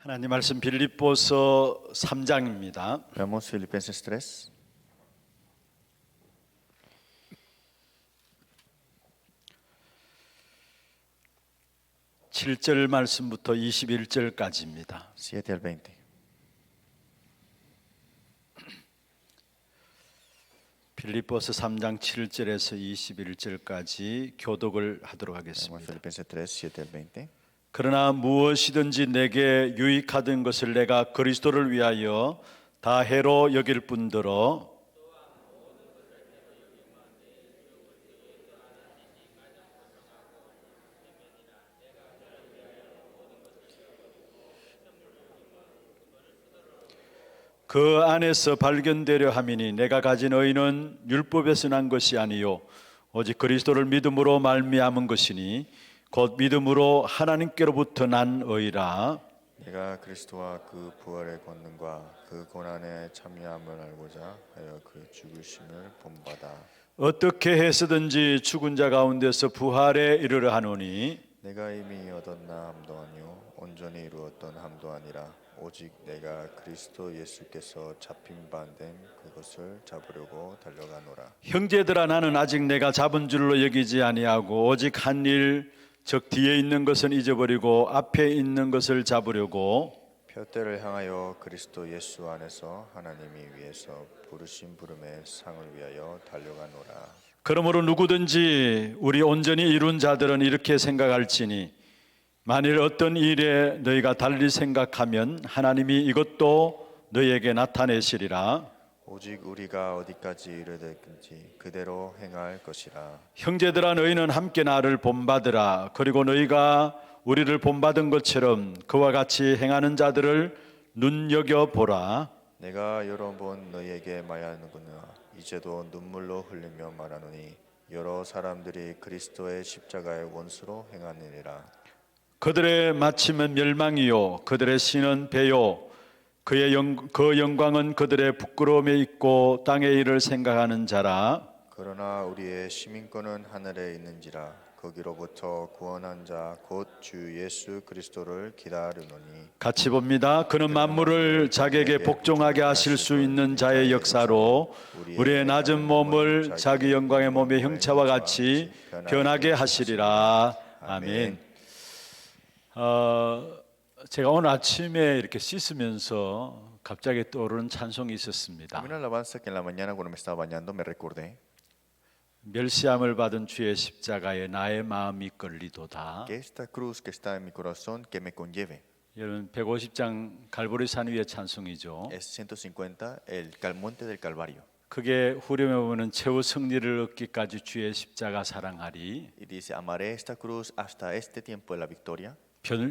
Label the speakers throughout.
Speaker 1: 하나님 말씀 빌립보서 3장입니다.
Speaker 2: Veamos Filipenses 3.
Speaker 1: 칠절 말씀부터 21절까지입니다.
Speaker 2: 7 al 20.
Speaker 1: 빌립보서 3장 7절에서 21절까지 교독을 하도록
Speaker 2: Veamos
Speaker 1: 하겠습니다.
Speaker 2: Filipenses 3, 7 al 20.
Speaker 1: 그러나 무엇이든지 내게 유익하던 것을 내가 그리스도를 위하여 다 해로 여길 뿐더러 그 안에서 발견되려 함이니 내가 가진 의는 율법에서 난 것이 아니요 오직 그리스도를 믿음으로 말미암은 것이니 곧 믿음으로 하나님께로부터 난 의라.
Speaker 2: 내가 그리스도와 그 부활의 권능과 그 고난에 참여함을 알고자 하여 그 죽으심을 본받아
Speaker 1: 어떻게 해서든지 죽은 자 가운데서 부활에 이르려 하노니
Speaker 2: 내가 이미 얻었나 함도 아니요 온전히 이루었던 함도 아니라 오직 내가 그리스도 예수께서 잡힌 바 된 그것을 잡으려고 달려가노라.
Speaker 1: 형제들아 나는 아직 내가 잡은 줄로 여기지 아니하고 오직 한 일 즉 뒤에 있는 것은 잊어버리고 앞에 있는 것을 잡으려고
Speaker 2: 표대를 향하여 그리스도 예수 안에서 하나님이 위에서 부르신 부름의 상을 위하여 달려가노라.
Speaker 1: 그러므로 누구든지 우리 온전히 이룬 자들은 이렇게 생각할지니 만일 어떤 일에 너희가 달리 생각하면 하나님이 이것도 너희에게 나타내시리라.
Speaker 2: 오직 우리가 어디까지 이르든지 그대로 행할 것이라.
Speaker 1: 형제들아 너희는 함께 나를 본받으라. 그리고 너희가 우리를 본받은 것처럼 그와 같이 행하는 자들을 눈여겨보라.
Speaker 2: 내가 여러 번 너희에게 말하는구나. 이제도 눈물로 흘리며 말하노니 여러 사람들이 그리스도의 십자가의 원수로 행하느니라.
Speaker 1: 그들의 마침은 멸망이요 그들의 신은 배요 그 영광은 그들의 부끄러움에 있고 땅의 일을 생각하는 자라.
Speaker 2: 그러나 우리의 시민권은 하늘에 있는지라. 거기로부터 구원한 자 곧 주 예수 그리스도를 기다리노니.
Speaker 1: 같이 봅니다. 그는 만물을 자기에게 복종하게 하실 수 있는 자의 역사로 우리의 낮은 몸을 자기 영광의 몸의 형체와 같이 변하게 하시리라. 아멘. 제가 오늘 아침에 이렇게 씻으면서 갑자기 떠오르는 찬송이 있었습니다.
Speaker 2: Hay una alabanza que en la mañana cuando me estaba bañando me recordé
Speaker 1: 멸시함을 받은 주의 십자가에 나의 마음이 끌리도다.
Speaker 2: que esta cruz que está en mi corazón que me conlleve.
Speaker 1: 여러분 150장 갈보리산 위의 찬송이죠.
Speaker 2: Es 150 el monte del Calvario.
Speaker 1: 그게 후렴에 보면 최후 승리를 얻기까지 주의 십자가 사랑하리.
Speaker 2: Y dice, amaré esta cruz hasta este tiempo de la victoria.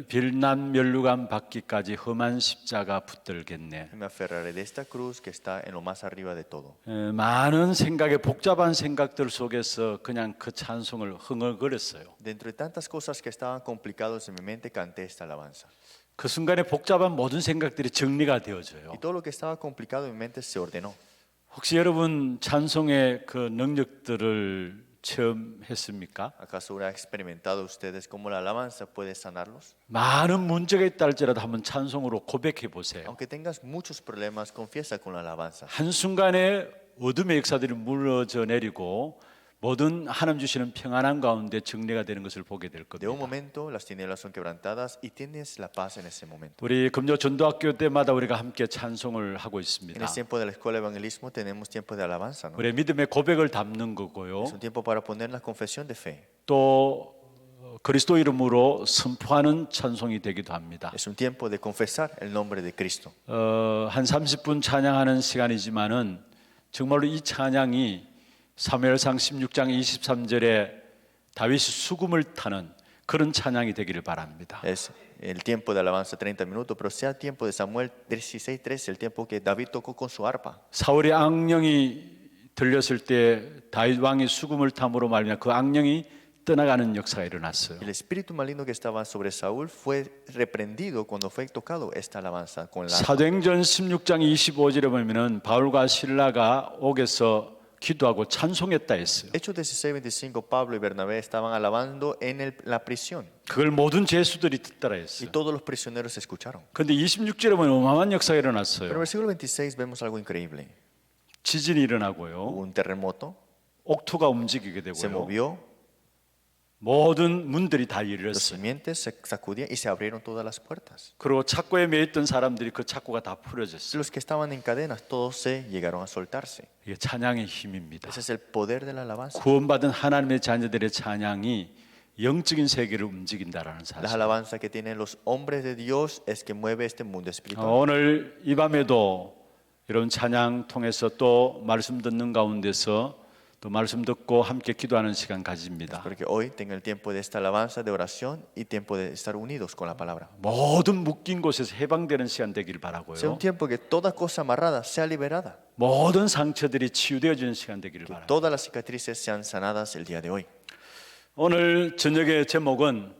Speaker 1: 빌난 면류관 받기까지 험한 십자가 붙들겠네.
Speaker 2: Me aferraré de esta cruz que está en lo más arriba de todo.
Speaker 1: 많은 생각에 복잡한 생각들 속에서 그냥 그 찬송을 흥얼거렸어요.
Speaker 2: Dentro de tantas cosas que estaban complicados en mi mente, canté esta alabanza.
Speaker 1: 그 순간에 복잡한 모든 생각들이 정리가 되어져요.
Speaker 2: Y todo lo que estaba complicado en mi mente se ordenó.
Speaker 1: 혹시 여러분 찬송의 그 능력들을 체험했습니까?
Speaker 2: ¿Acaso habrán experimentado ustedes cómo la alabanza puede sanarlos?
Speaker 1: 많은 문제가 있다 할지라도 한번 찬송으로 고백해 보세요.
Speaker 2: Aunque tengas muchos problemas, confiesa con la alabanza.
Speaker 1: 한순간에 어둠의 역사들이 무너져 내리고 모든 하나님 주시는 평안한 가운데 정리가 되는 것을 보게 될
Speaker 2: De un
Speaker 1: 겁니다.
Speaker 2: momento las tinieblas son quebrantadas y tienes la paz en ese momento.
Speaker 1: 우리 금요 전도학교 때마다 우리가 함께 찬송을 하고
Speaker 2: En
Speaker 1: 있습니다.
Speaker 2: el tiempo de la escuela de evangelismo tenemos tiempo de alabanza, ¿no?
Speaker 1: 우리의 믿음의 고백을 담는 거고요.
Speaker 2: Es un tiempo para poner la confesión de fe.
Speaker 1: 또 그리스도 이름으로 선포하는 찬송이 되기도 합니다.
Speaker 2: Es un tiempo de confesar el nombre de Cristo.
Speaker 1: 한 30분 찬양하는 시간이지만은 정말로 이 찬양이 사무엘상 16장 23절에 다윗이 수금을 타는 그런 찬양이 되기를 바랍니다.
Speaker 2: Es el tiempo de alabanza 30 minutos, pero sea tiempo de Samuel 16:13, el tiempo que David tocó con su arpa.
Speaker 1: 사울의 악령이 들렸을 때 다윗 왕이 수금을 탐으로 말미암아 그 악령이 떠나가는 역사가 일어났어요.
Speaker 2: El espíritu maligno que estaba sobre Saúl fue reprendido cuando fue tocado esta alabanza con la arpa.
Speaker 1: 사도행전 16장 25절에 보면은 바울과 실라가 옥에서 기도하고 찬송했다 했어요.
Speaker 2: Hechos 16:25, Pablo y Bernabé estaban alabando en la prisión
Speaker 1: 그걸 모든 죄수들이 듣더라
Speaker 2: y
Speaker 1: 했어요.
Speaker 2: todos los prisioneros escucharon.
Speaker 1: 근데 26절에 보면 어마어마한 역사가
Speaker 2: Pero en
Speaker 1: 일어났어요.
Speaker 2: el versículo 26 vemos algo increíble.
Speaker 1: 지진이
Speaker 2: Hubo
Speaker 1: 일어나고요.
Speaker 2: un terremoto,
Speaker 1: 옥토가 움직이게
Speaker 2: se
Speaker 1: 되고요.
Speaker 2: movió,
Speaker 1: 모든 문들이 다
Speaker 2: los
Speaker 1: 열렸어요.
Speaker 2: simientes se sacudían y se abrieron todas las puertas.
Speaker 1: 그리고 착고에 매여 있던 사람들이 그 착고가 다 풀어졌어요.
Speaker 2: Los que estaban en cadenas, todos se llegaron a soltarse.
Speaker 1: 이게 찬양의 힘입니다.
Speaker 2: Ese es el poder de la alabanza.
Speaker 1: 구원받은 하나님의 자녀들의 찬양이 영적인 세계를 움직인다라는
Speaker 2: La
Speaker 1: 사실.
Speaker 2: alabanza que tienen los hombres de Dios es que mueve este mundo espiritual.
Speaker 1: 오늘 이 밤에도 이런 찬양 통해서 또 말씀 듣는 가운데서 또 말씀 듣고 함께 기도하는 시간 가집니다.
Speaker 2: Porque hoy tenga el tiempo de esta alabanza, de oración y tiempo de estar unidos con la palabra.
Speaker 1: 모든 묶인 곳에서 해방되는 시간 되길
Speaker 2: Sea un
Speaker 1: 바라고요.
Speaker 2: tiempo que toda cosa amarrada sea liberada.
Speaker 1: 모든 상처들이 치유되어지는 시간 되기를
Speaker 2: Que
Speaker 1: 바랍니다.
Speaker 2: todas las cicatrices sean sanadas el día de hoy.
Speaker 1: 오늘 저녁의 제목은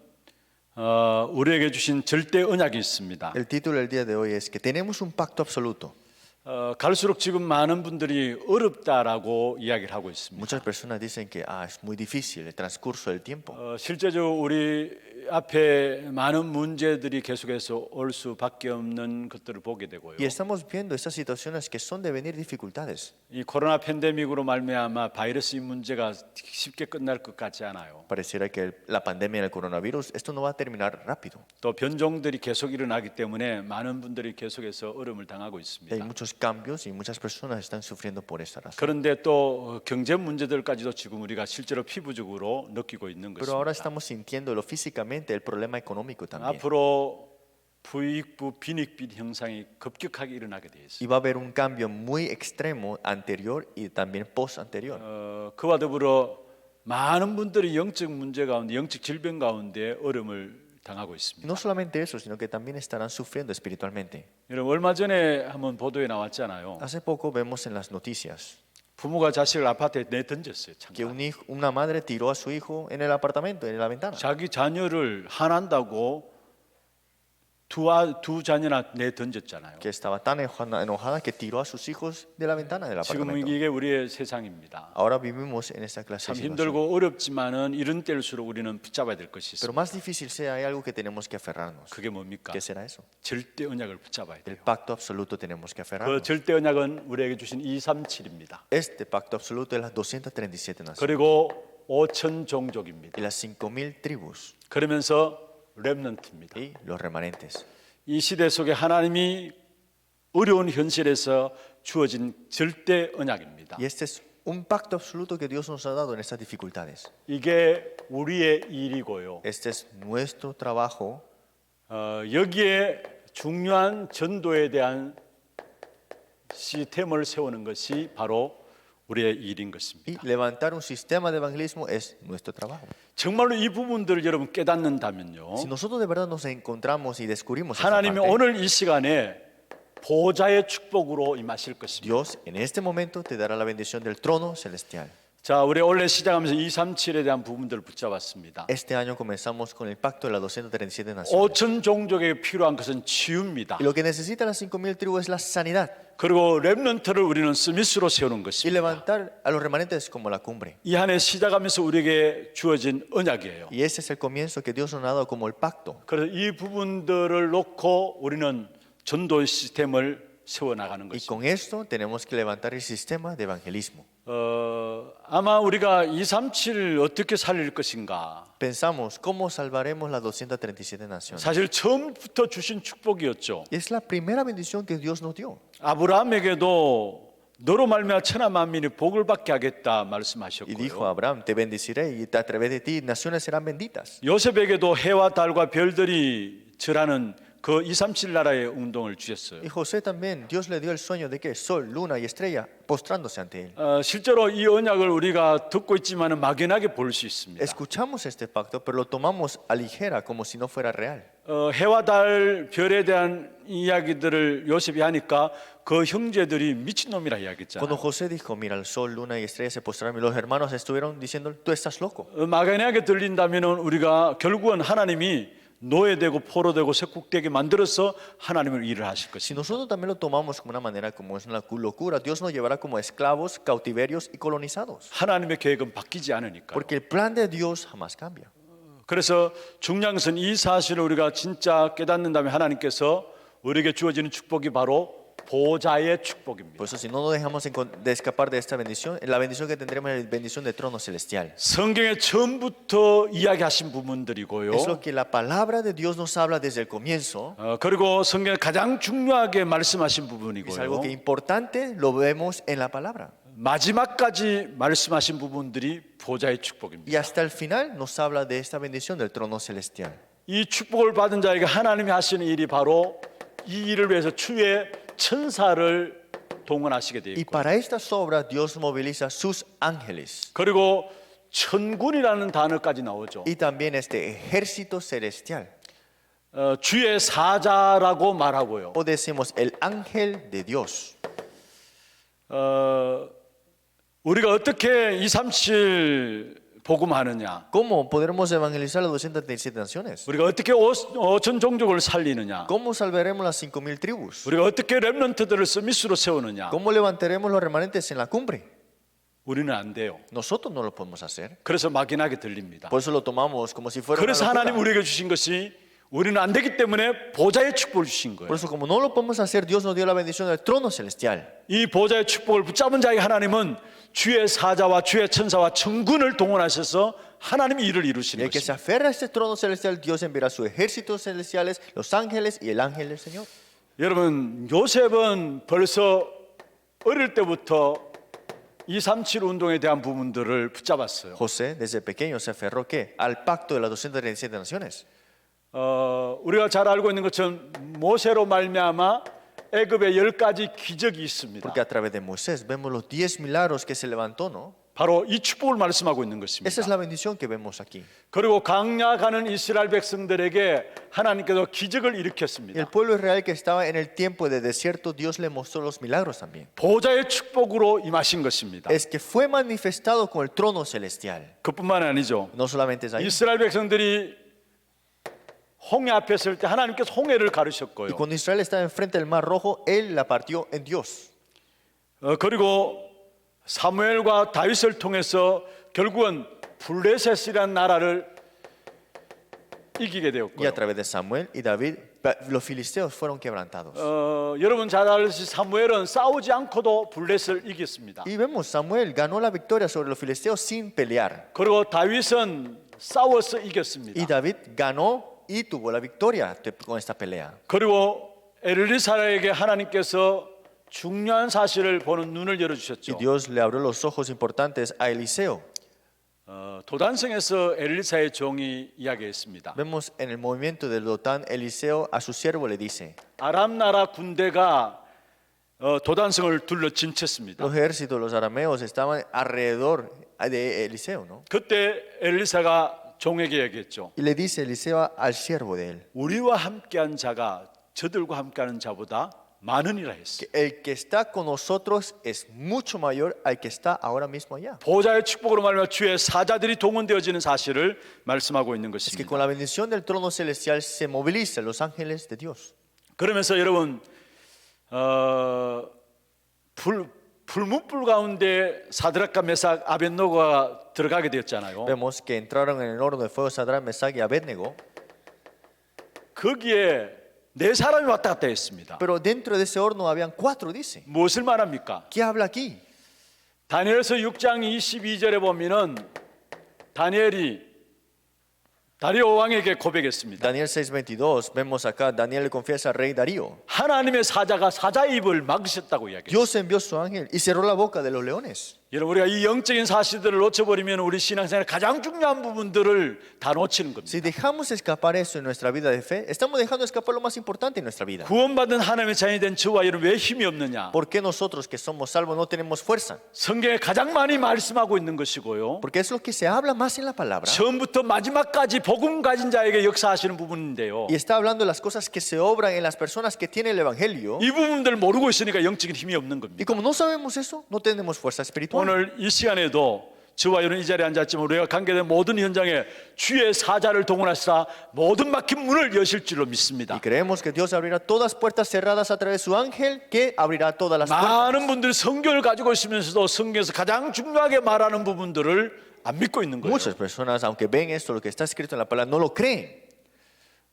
Speaker 1: 우리에게 주신 절대 언약이 있습니다.
Speaker 2: El título del día de hoy es que tenemos un pacto absoluto.
Speaker 1: 갈수록 지금 많은 분들이 어렵다라고 이야기를 하고 있습니다.
Speaker 2: Muchas personas dicen que es muy difícil el transcurso del tiempo.
Speaker 1: 실제적으로 우리 앞에 많은 문제들이 계속해서 올 수밖에 없는 것들을 보게 되고요.
Speaker 2: Y estamos viendo estas situaciones que son de venir dificultades.
Speaker 1: 이 코로나 팬데믹으로 말미암아 바이러스 이 문제가 쉽게 끝날 것 같지 않아요.
Speaker 2: Pareciera que la pandemia del coronavirus, esto no va a terminar rápido.
Speaker 1: 또 변종들이 계속 일어나기 때문에 많은 분들이 계속해서 어려움을 당하고
Speaker 2: Hay
Speaker 1: 있습니다.
Speaker 2: muchos cambios y muchas personas están sufriendo por esta razón.
Speaker 1: 그런데 또 경제 문제들까지도 지금 우리가 실제로 피부적으로 느끼고 있는
Speaker 2: Pero ahora
Speaker 1: 것입니다.
Speaker 2: estamos sintiéndolo físicamente el problema económico también.
Speaker 1: 앞으로 부익부 빈익빈 형상이 급격하게 일어나게 되어 있습니다.
Speaker 2: Y va a haber un cambio muy extremo anterior y también post anterior.
Speaker 1: 그와 더불어 많은 분들이 영적 문제 가운데, 영적 질병 가운데 어려움을 당하고
Speaker 2: Y
Speaker 1: 있습니다.
Speaker 2: no solamente eso, sino que también estarán sufriendo espiritualmente.
Speaker 1: 여러분 얼마 전에 한번 보도에 나왔잖아요.
Speaker 2: Hace poco vemos en las noticias
Speaker 1: 부모가 자식을 아파트에 내던졌어요.
Speaker 2: que
Speaker 1: 창가.
Speaker 2: una madre tiró a su hijo en el apartamento, en la ventana.
Speaker 1: 자기 자녀를 화난다고 두 자녀나 내던졌잖아요.
Speaker 2: Que estaba tan enojada que tiró a sus hijos de la ventana del
Speaker 1: 지금
Speaker 2: apartamento.
Speaker 1: 이게 우리의 세상입니다.
Speaker 2: Ahora vivimos en esta clase
Speaker 1: 참
Speaker 2: de situación.
Speaker 1: 힘들고 어렵지만은 이런 때일수록 우리는 붙잡아야 될 것이
Speaker 2: Pero
Speaker 1: 있습니다.
Speaker 2: más difícil sea, hay algo que tenemos que aferrarnos.
Speaker 1: 그게 뭡니까?
Speaker 2: ¿Qué será eso?
Speaker 1: 절대 언약을 붙잡아야 돼요.
Speaker 2: El pacto absoluto tenemos que
Speaker 1: 그
Speaker 2: aferrarnos.
Speaker 1: 절대 언약은 우리에게 주신 237입니다.
Speaker 2: Este pacto absoluto es las 237 naciones
Speaker 1: 그리고 5천 종족입니다.
Speaker 2: y las 5,000 tribus
Speaker 1: 그러면서 렘넌트입니다.
Speaker 2: y los remanentes.
Speaker 1: 이 시대 속에 하나님이 어려운 현실에서 주어진 절대 언약입니다.
Speaker 2: Y este es un pacto absoluto que Dios nos ha dado en estas dificultades.
Speaker 1: 이게 우리의 일이고요.
Speaker 2: Este es nuestro trabajo.
Speaker 1: 여기에 중요한 전도에 대한 시스템을 세우는 것이 바로 우리의 일인 것입니다.
Speaker 2: Y levantar un sistema de evangelismo es nuestro trabajo.
Speaker 1: 정말로 이 부분들을 여러분 깨닫는다면요.
Speaker 2: Si nosotros de verdad nos encontramos y descubrimos esta
Speaker 1: 하나님이
Speaker 2: parte,
Speaker 1: 오늘 이 시간에 보좌의 축복으로 임하실 것입니다.
Speaker 2: Dios en este momento te dará la bendición del trono celestial.
Speaker 1: 자, 우리 원래 시작하면서 237에 대한 부분들을 붙잡았습니다.
Speaker 2: Este año comenzamos con el pacto de las 237 naciones.
Speaker 1: 5천 종족에게 필요한 것은 치유입니다.
Speaker 2: Y lo que necesitan las 5,000 tribus es la sanidad
Speaker 1: 그리고 렘넌트를 우리는 스미스로 세우는
Speaker 2: y
Speaker 1: 것입니다.
Speaker 2: levantar a los remanentes como la cumbre.
Speaker 1: 이 한 해 시작하면서 우리에게 주어진 언약이에요.
Speaker 2: Y ese es el comienzo que Dios nos ha dado como el pacto.
Speaker 1: 그래서 이 부분들을 놓고 우리는 전도 시스템을 세워나가는
Speaker 2: Y
Speaker 1: 것입니다.
Speaker 2: con esto tenemos que levantar el sistema de evangelismo.
Speaker 1: 아마 우리가 237을 어떻게 살릴 것인가.
Speaker 2: Pensamos, ¿cómo salvaremos las 237 naciones?
Speaker 1: 사실 처음부터 주신 축복이었죠.
Speaker 2: Y es la primera bendición que Dios nos dio.
Speaker 1: 아브라함에게도 너로 말미암아 천하 만민이 복을 받게 하겠다
Speaker 2: Y dijo a
Speaker 1: 말씀하셨고요.
Speaker 2: Abraham, te bendeciré y a través de ti naciones serán benditas.
Speaker 1: 요셉에게도 해와 달과 별들이 절하는 그 237 나라의 운동을 주셨어요.
Speaker 2: Y José también, Dios le dio el sueño de que sol, luna y estrella postrándose ante él.
Speaker 1: 실제로 이 언약을 우리가 듣고 있지만 막연하게 볼 수 있습니다.
Speaker 2: Escuchamos este pacto, pero lo tomamos a ligera como si no fuera real.
Speaker 1: 해와 달 별에 대한 이야기들을 요셉이 하니까 그 형제들이 미친놈이라 이야기했잖아요.
Speaker 2: Cuando José dijo, mira, el sol, luna y estrella se postraron, y los hermanos estuvieron diciendo, tú estás loco.
Speaker 1: 막연하게 들린다면 우리가 결국은 하나님이 노예되고 포로되고 색국되게 만들어서 하나님을 일을 하실
Speaker 2: Si
Speaker 1: 것입니다.
Speaker 2: nosotros también lo tomamos como una manera, como es una locura, Dios nos llevará como esclavos, cautiverios y colonizados.
Speaker 1: 하나님의 계획은 바뀌지 않으니까요.
Speaker 2: Porque el plan de Dios jamás cambia.
Speaker 1: 그래서 중요한 것은 이 사실을 우리가 진짜 깨닫는다면 하나님께서 우리에게 주어지는 축복이 바로 보좌의 축복입니다.
Speaker 2: Por eso, si no nos dejamos de escapar de esta bendición, la bendición que tendremos es la bendición del trono celestial.
Speaker 1: 성경에 처음부터 이야기하신 부분들이고요.
Speaker 2: Es lo que la palabra de Dios nos habla desde el comienzo.
Speaker 1: 그리고 성경에 가장 중요하게 말씀하신
Speaker 2: Es algo
Speaker 1: 부분이고요.
Speaker 2: que importante lo vemos en la palabra.
Speaker 1: 마지막까지 말씀하신 부분들이 보좌의 축복입니다.
Speaker 2: Y hasta el final nos habla de esta bendición del trono celestial.
Speaker 1: 이 축복을 받은 자에게 하나님이 하시는 일이 바로 이 일을 위해서 주의 천사를 동원하시게 되어
Speaker 2: Y
Speaker 1: 있고,
Speaker 2: para estas obras Dios moviliza sus ángeles.
Speaker 1: 그리고 천군이라는 단어까지 나오죠.
Speaker 2: Y también este ejército celestial.
Speaker 1: 주의 사자라고 말하고요.
Speaker 2: O decimos el ángel de Dios.
Speaker 1: 우리가 어떻게 237 복음하느냐,
Speaker 2: ¿Cómo podremos evangelizar las 237 naciones?
Speaker 1: 우리가 어떻게 5천 종족을 살리느냐,
Speaker 2: ¿Cómo salvaremos las 5,000 tribus?
Speaker 1: 우리가 어떻게 렘넌트들을 서밋으로 세우느냐,
Speaker 2: ¿Cómo levantaremos los remanentes en la cumbre?
Speaker 1: 우리는 안 돼요.
Speaker 2: Nosotros no lo podemos hacer.
Speaker 1: 그래서 막연하게 들립니다.
Speaker 2: Por eso lo tomamos como si fuera una
Speaker 1: 그래서 하나님
Speaker 2: locura.
Speaker 1: 우리에게 주신 것이 우리는 안 되기 때문에 보좌의 축복을 주신 거예요.
Speaker 2: Por eso, como no lo podemos hacer, Dios nos dio la bendición del trono celestial.
Speaker 1: 이 보좌의 축복을 붙잡은 자에게 하나님은 주의 사자와 주의 천사와 천군을 동원하셔서 하나님이 일을
Speaker 2: Y
Speaker 1: 이루시는
Speaker 2: el que se
Speaker 1: 것입니다.
Speaker 2: aferra a este trono celestial, Dios enviará sus ejércitos celestiales, los ángeles y el ángel del Señor.
Speaker 1: 여러분, 요셉은 벌써 어릴 때부터 237 운동에 대한 부분들을 붙잡았어요.
Speaker 2: José, desde pequeño, se aferró ¿qué? Al pacto de las 237 naciones.
Speaker 1: 우리가 잘 알고 있는 것처럼 모세로 말미암아 애굽에 10가지 기적이 있습니다.
Speaker 2: Porque a través de Moisés vemos los 10 milagros que se levantó, ¿no?
Speaker 1: 바로 이 축복을 말씀하고 있는
Speaker 2: Esa
Speaker 1: 것입니다.
Speaker 2: es la bendición que vemos aquí.
Speaker 1: 그리고 광야 가는 이스라엘 백성들에게 하나님께서 기적을
Speaker 2: Y el
Speaker 1: 일으켰습니다.
Speaker 2: pueblo israel que estaba en el tiempo de desierto, Dios le mostró los milagros también.
Speaker 1: 보좌의 축복으로 임하신 것입니다.
Speaker 2: Es que fue manifestado con el trono celestial.
Speaker 1: 그뿐만 아니죠.
Speaker 2: No solamente es ahí.
Speaker 1: 이스라엘 백성들이 홍해 앞에 설 때 하나님께서 홍해를
Speaker 2: Y
Speaker 1: 가르셨고요.
Speaker 2: cuando Israel estaba enfrente del mar rojo, él la partió en Dios.
Speaker 1: 그리고 사무엘과 다윗을 통해서 결국은 블레셋이라는 나라를 이기게
Speaker 2: Y
Speaker 1: 되었고요.
Speaker 2: a través de Samuel y David, los filisteos fueron quebrantados.
Speaker 1: 여러분 잘 아시듯이 사무엘은 싸우지 않고도 블레셋을 이겼습니다.
Speaker 2: Y vemos, Samuel ganó la victoria sobre los filisteos sin pelear.
Speaker 1: 그리고 다윗은 싸워서 이겼습니다.
Speaker 2: Y David ganó y tuvo la victoria con esta pelea.
Speaker 1: 그리고 엘리사에게 하나님께서 중요한 사실을 보는 눈을
Speaker 2: Y
Speaker 1: 열어주셨죠.
Speaker 2: Dios le abrió los ojos importantes a Eliseo.
Speaker 1: 도단성에서 엘리사의 종이 이야기했습니다.
Speaker 2: Vemos en el movimiento del Dotán, Eliseo a su siervo le dice,
Speaker 1: 아람 나라 군대가 도단성을 둘러 진쳤습니다.
Speaker 2: los ejércitos, los arameos estaban alrededor de Eliseo, ¿no?
Speaker 1: 그때 엘리사가 종에게 얘기했죠.
Speaker 2: Y le dice Eliseo al siervo de él,
Speaker 1: 우리와 함께한 자가 저들과 함께하는 자보다 많으니라 했어요.
Speaker 2: que el que está con nosotros es mucho mayor al que está ahora mismo allá.
Speaker 1: 보좌의 축복으로 말하면 주의 사자들이 동원되어지는 사실을 말씀하고 있는
Speaker 2: Es que
Speaker 1: 것입니다.
Speaker 2: con la bendición del trono celestial se movilizan los ángeles de Dios.
Speaker 1: 그러면서 여러분 불문불 가운데 사드락과 메삭 아벳노고가 들어가게 되었잖아요.
Speaker 2: Vemos que entraron en el horno de fuego Sadrach, Mesach y Abednego,
Speaker 1: 거기에 네 사람이 왔다 갔다 했습니다.
Speaker 2: pero dentro de ese horno habían 4, dice.
Speaker 1: 무엇을 말합니까?
Speaker 2: ¿Qué habla aquí?
Speaker 1: 다니엘서 6장 22절에 보면은 다니엘이 다리오 왕에게 고백했습니다.
Speaker 2: Daniel 6:22, vemos acá, Daniel le confiesa al rey Darío.
Speaker 1: 하나님의 사자가 사자의 입을 막으셨다고 이야기했어요.
Speaker 2: Dios envió su ángel y cerró la boca de los leones.
Speaker 1: 여러분 우리가 이 영적인 사실들을 놓쳐버리면 우리 신앙생활 가장 중요한 부분들을 다 놓치는 겁니다.
Speaker 2: Si dejamos escapar eso en nuestra vida de fe, estamos dejando escapar lo más importante en nuestra vida.
Speaker 1: 구원받은 하나님의 자녀이 된 저와 여러분 왜 힘이 없느냐?
Speaker 2: ¿Por qué nosotros que somos salvos no tenemos fuerza?
Speaker 1: 성경에 가장 많이 말씀하고 있는 것이고요.
Speaker 2: Porque es lo que se habla más en la palabra.
Speaker 1: 처음부터 마지막까지 복음 가진 자에게 역사하시는 부분인데요.
Speaker 2: Y está hablando de las cosas que se obran en las personas que tienen el evangelio.
Speaker 1: 이 부분들을 모르고 있으니까 영적인 힘이 없는
Speaker 2: Y
Speaker 1: 겁니다.
Speaker 2: como no sabemos eso, no tenemos fuerza espiritual.
Speaker 1: 오늘 이 시간에도 저와 여러분 이 자리에 앉았지만 우리가 관계된 모든 현장에 주의 사자를 동원하시라 모든 막힌 문을 여실 줄로 믿습니다.
Speaker 2: Y creemos que Dios abrirá todas puertas cerradas a través de su ángel que abrirá todas las puertas.
Speaker 1: 많은 분들이 성경을 가지고 있으면서도 성경에서 가장 중요하게 말하는 부분들을 안 믿고 있는 거예요.
Speaker 2: Muchas personas, aunque ven esto, lo que está escrito en la palabra, no lo creen.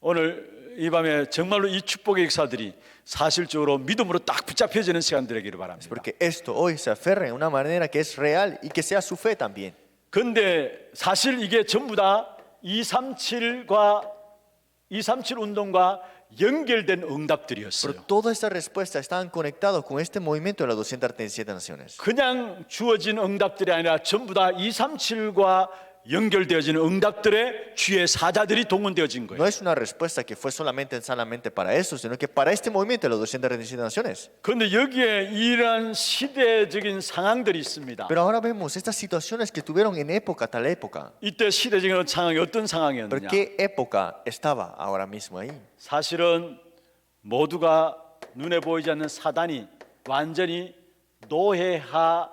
Speaker 1: 오늘 이 밤에 정말로 이 축복의 역사들이 사실적으로 믿음으로 딱 붙잡혀지는 시간 되기를 바랍니다.
Speaker 2: Porque esto hoy se aferra en una manera que es real y que sea su fe también.
Speaker 1: 그런데 사실 이게 전부 다 237과 237 운동과 연결된 응답들이었어요.
Speaker 2: Pero todas estas respuestas estaban conectadas con este movimiento de las 237 naciones.
Speaker 1: 그냥 주어진 응답들이 아니라 전부 다 237과 연결되어지는 응답들의 주의 사자들이 동원되어진 거예요.
Speaker 2: No es una respuesta que fue solamente para eso, sino que para este movimiento de las 237 naciones.
Speaker 1: 그런데 여기에 이러한 시대적인 상황들이 있습니다.
Speaker 2: Pero ahora vemos estas situaciones que tuvieron en época, tal época.
Speaker 1: 이때 시대적인 상황이 어떤
Speaker 2: ¿Pero
Speaker 1: 상황이었느냐?
Speaker 2: qué época estaba ahora mismo ahí?
Speaker 1: 사실은 모두가 눈에 보이지 않는 사단이 완전히 노예화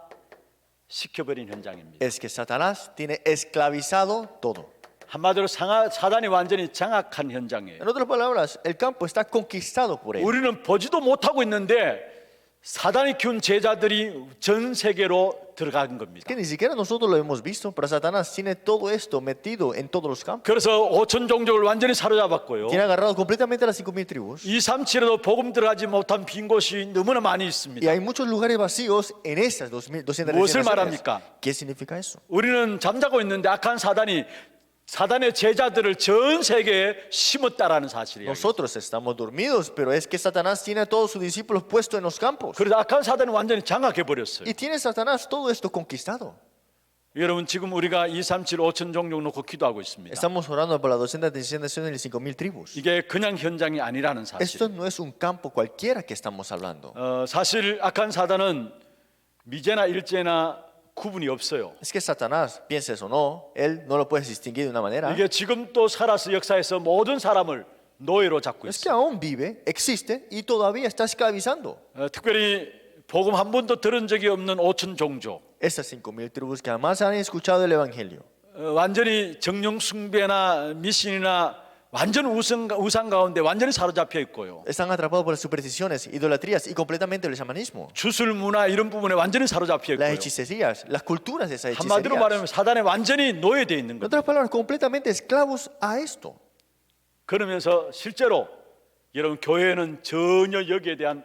Speaker 1: 시켜버린 현장입니다.
Speaker 2: Es que Satanás tiene esclavizado todo.
Speaker 1: 한마디로 사단이 완전히 장악한 현장이에요.
Speaker 2: En otras palabras, el campo está conquistado por él.
Speaker 1: 우리는 보지도 못하고 있는데 사단이 키운 제자들이 전 세계로 들어간 겁니다.
Speaker 2: Que ni siquiera nosotros lo hemos visto, pero Satanás tiene todo esto metido en todos los campos.
Speaker 1: 그래서 5천 종족을 완전히 사로잡았고요.
Speaker 2: Tiene agarrado completamente a las 5,000 tribus.
Speaker 1: 237에도 복음 들어가지 못한 빈 곳이 너무나 많이
Speaker 2: Y
Speaker 1: 있습니다.
Speaker 2: hay muchos lugares vacíos en esas 2,200
Speaker 1: 무엇을
Speaker 2: naciones.
Speaker 1: 말합니까?
Speaker 2: ¿Qué significa eso?
Speaker 1: 우리는 잠자고 있는데 악한 사단의 제자들을 전 세계에 심었다라는 사실이에요.
Speaker 2: Nosotros estamos dormidos, pero es que Satanás tiene a todos sus discípulos puestos en los campos.
Speaker 1: 그래서 악한 사단이 완전히 장악해 버렸어요.
Speaker 2: Y tiene Satanás todo esto conquistado.
Speaker 1: 여러분 지금 우리가 237 5천 종족 놓고 기도하고 있습니다.
Speaker 2: Estamos orando por las 217 naciones y las 5,000 tribus.
Speaker 1: 이게 그냥 현장이 아니라는
Speaker 2: Esto
Speaker 1: 사실.
Speaker 2: no es un campo cualquiera que estamos hablando.
Speaker 1: 사실 악한 사단은 미제나 일제나 구분이 없어요.
Speaker 2: Es que Satanás, pienses o no, él no lo puedes distinguir de una manera.
Speaker 1: 이게 지금 또 살아서 역사에서 모든 사람을 노예로 잡고
Speaker 2: Es que
Speaker 1: 있어요.
Speaker 2: aún vive, existe y todavía está esclavizando.
Speaker 1: 특별히 복음 한 번도 들은 적이 없는 5천 종족.
Speaker 2: Estas 5,000 tribus que jamás han escuchado el Evangelio.
Speaker 1: 완전히 정령 숭배나 미신이나 완전 우상 가운데 완전히 사로잡혀 있고요.
Speaker 2: Están atrapados por las supersticiones, idolatrías y completamente el chamanismo.
Speaker 1: 주술 문화 이런 부분에 완전히 사로잡혀
Speaker 2: Las
Speaker 1: 있고요.
Speaker 2: hechicerías, las culturas de esas
Speaker 1: 한마디로
Speaker 2: hechicerías.
Speaker 1: 말하면 사단에 완전히 노예되어 있는
Speaker 2: En
Speaker 1: 거예요.
Speaker 2: otras palabras, completamente esclavos a esto.
Speaker 1: 그러면서 실제로 여러분 교회는 전혀 여기에 대한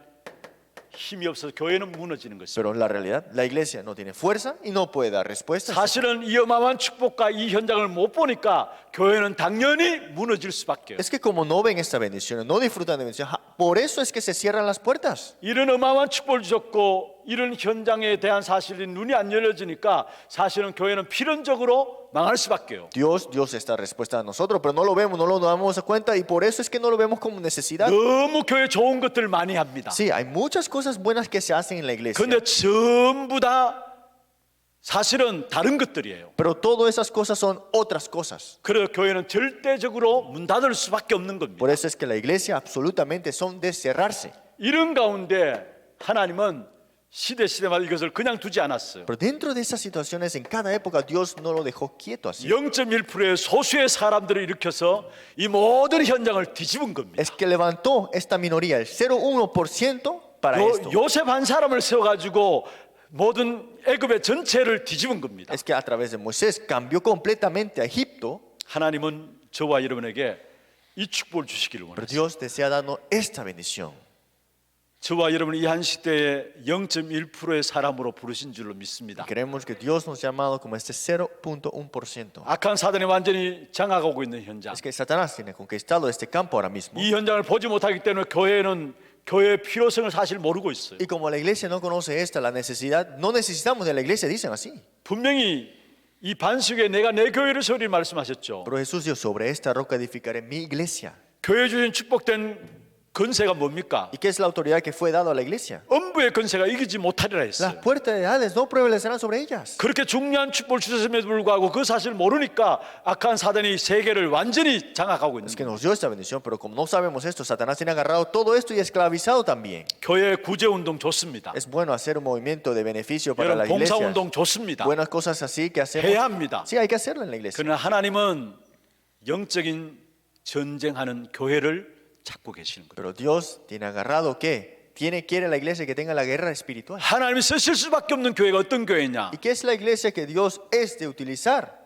Speaker 1: 힘이 없어서 교회는 무너지는 것입니다.
Speaker 2: Pero en la realidad, la iglesia no tiene fuerza y no puede dar respuestas.
Speaker 1: 사실은 이 어마어마한 축복과 이 현장을 못 보니까 교회는 당연히 무너질 수밖에.
Speaker 2: Es que como no ven esta bendición, no disfrutan de bendición, por eso es que se cierran las puertas.
Speaker 1: 이런 어마어마한 축복을 주셨고 이런 현장에 대한 사실이 눈이 안 열려지니까 사실은 교회는 필연적으로 망할 수밖에요.
Speaker 2: Dios dio esta respuesta a nosotros, pero no lo vemos, no lo damos cuenta y por eso es que no lo vemos como necesidad.
Speaker 1: 너무 교회 좋은 것들을 많이 합니다.
Speaker 2: Sí, hay muchas cosas buenas que se hacen en la iglesia,
Speaker 1: 그런데 전부 다 사실은 다른 것들이에요.
Speaker 2: pero todas esas cosas son otras cosas.
Speaker 1: 그래서 교회는 절대적으로 문 닫을 수밖에 없는 겁니다.
Speaker 2: Por eso es que la iglesia absolutamente son de cerrarse.
Speaker 1: 이런 가운데 하나님은 시대마다 이것을 그냥 두지 않았어요.
Speaker 2: Pero dentro de esas situaciones, en cada época, Dios no lo dejó quieto así.
Speaker 1: 0.1%의 소수의 사람들을 일으켜서 이 모든 현장을 뒤집은 겁니다.
Speaker 2: Es que levantó esta minoría, el 0,1% para esto.
Speaker 1: 요셉 한 사람을 세워가지고 모든 애굽의 전체를 뒤집은 겁니다.
Speaker 2: Es que a través de Moisés cambió completamente a Egipto,
Speaker 1: 하나님은 저와 여러분에게 이 축복을 주시기를
Speaker 2: pero
Speaker 1: 원합니다.
Speaker 2: Dios desea darnos esta bendición.
Speaker 1: 저와 여러분이 이 한 시대에 0.1%의 사람으로 부르신 줄로 믿습니다.
Speaker 2: Creemos que Dios nos ha llamado como este 0,1%.
Speaker 1: 악한 사단이 완전히 장악하고 있는 현장.
Speaker 2: Es que Satanás tiene conquistado este campo ahora mismo.
Speaker 1: 이 현장을 보지 못하기 때문에 교회는 교회의 필요성을 사실 모르고 있어요.
Speaker 2: Y como la iglesia no conoce esta, la necesidad, no necesitamos de la iglesia, dicen así.
Speaker 1: 분명히 이 반석에 내가 내 교회를 세우리 말씀하셨죠.
Speaker 2: Pero Jesús dijo, sobre esta roca edificaré mi iglesia.
Speaker 1: 교회 주신 축복된 건세가 뭡니까?
Speaker 2: ¿Y qué es la autoridad que fue dada a la iglesia?
Speaker 1: 음부의 건세가 이기지 못하리라
Speaker 2: Las
Speaker 1: 했어요.
Speaker 2: puertas de Hades no prevalecerán sobre ellas.
Speaker 1: 그렇게 중요한 축복을 주셨음에도 불구하고 그 사실을 모르니까 악한 사단이 세계를 완전히 장악하고 있는
Speaker 2: Es que
Speaker 1: 거예요.
Speaker 2: nos dio esta bendición, pero como no sabemos esto, Satanás tiene agarrado todo esto y esclavizado también.
Speaker 1: 교회 구제운동 좋습니다.
Speaker 2: Es bueno hacer un movimiento de beneficio para la
Speaker 1: 여러분
Speaker 2: iglesia.
Speaker 1: 봉사운동 좋습니다.
Speaker 2: Buenas cosas así que hacemos.
Speaker 1: 해야 합니다.
Speaker 2: Sí, hay que hacerlo en la iglesia.
Speaker 1: 그러나 하나님은 영적인 전쟁하는 교회를 찾고 계시는 거예요.
Speaker 2: Pero Dios tiene agarrado que quiere la iglesia que tenga la guerra espiritual.
Speaker 1: 하나님이 쓰실 수밖에 없는 교회가 어떤 교회냐?
Speaker 2: ¿Y qué es la iglesia que Dios es de utilizar?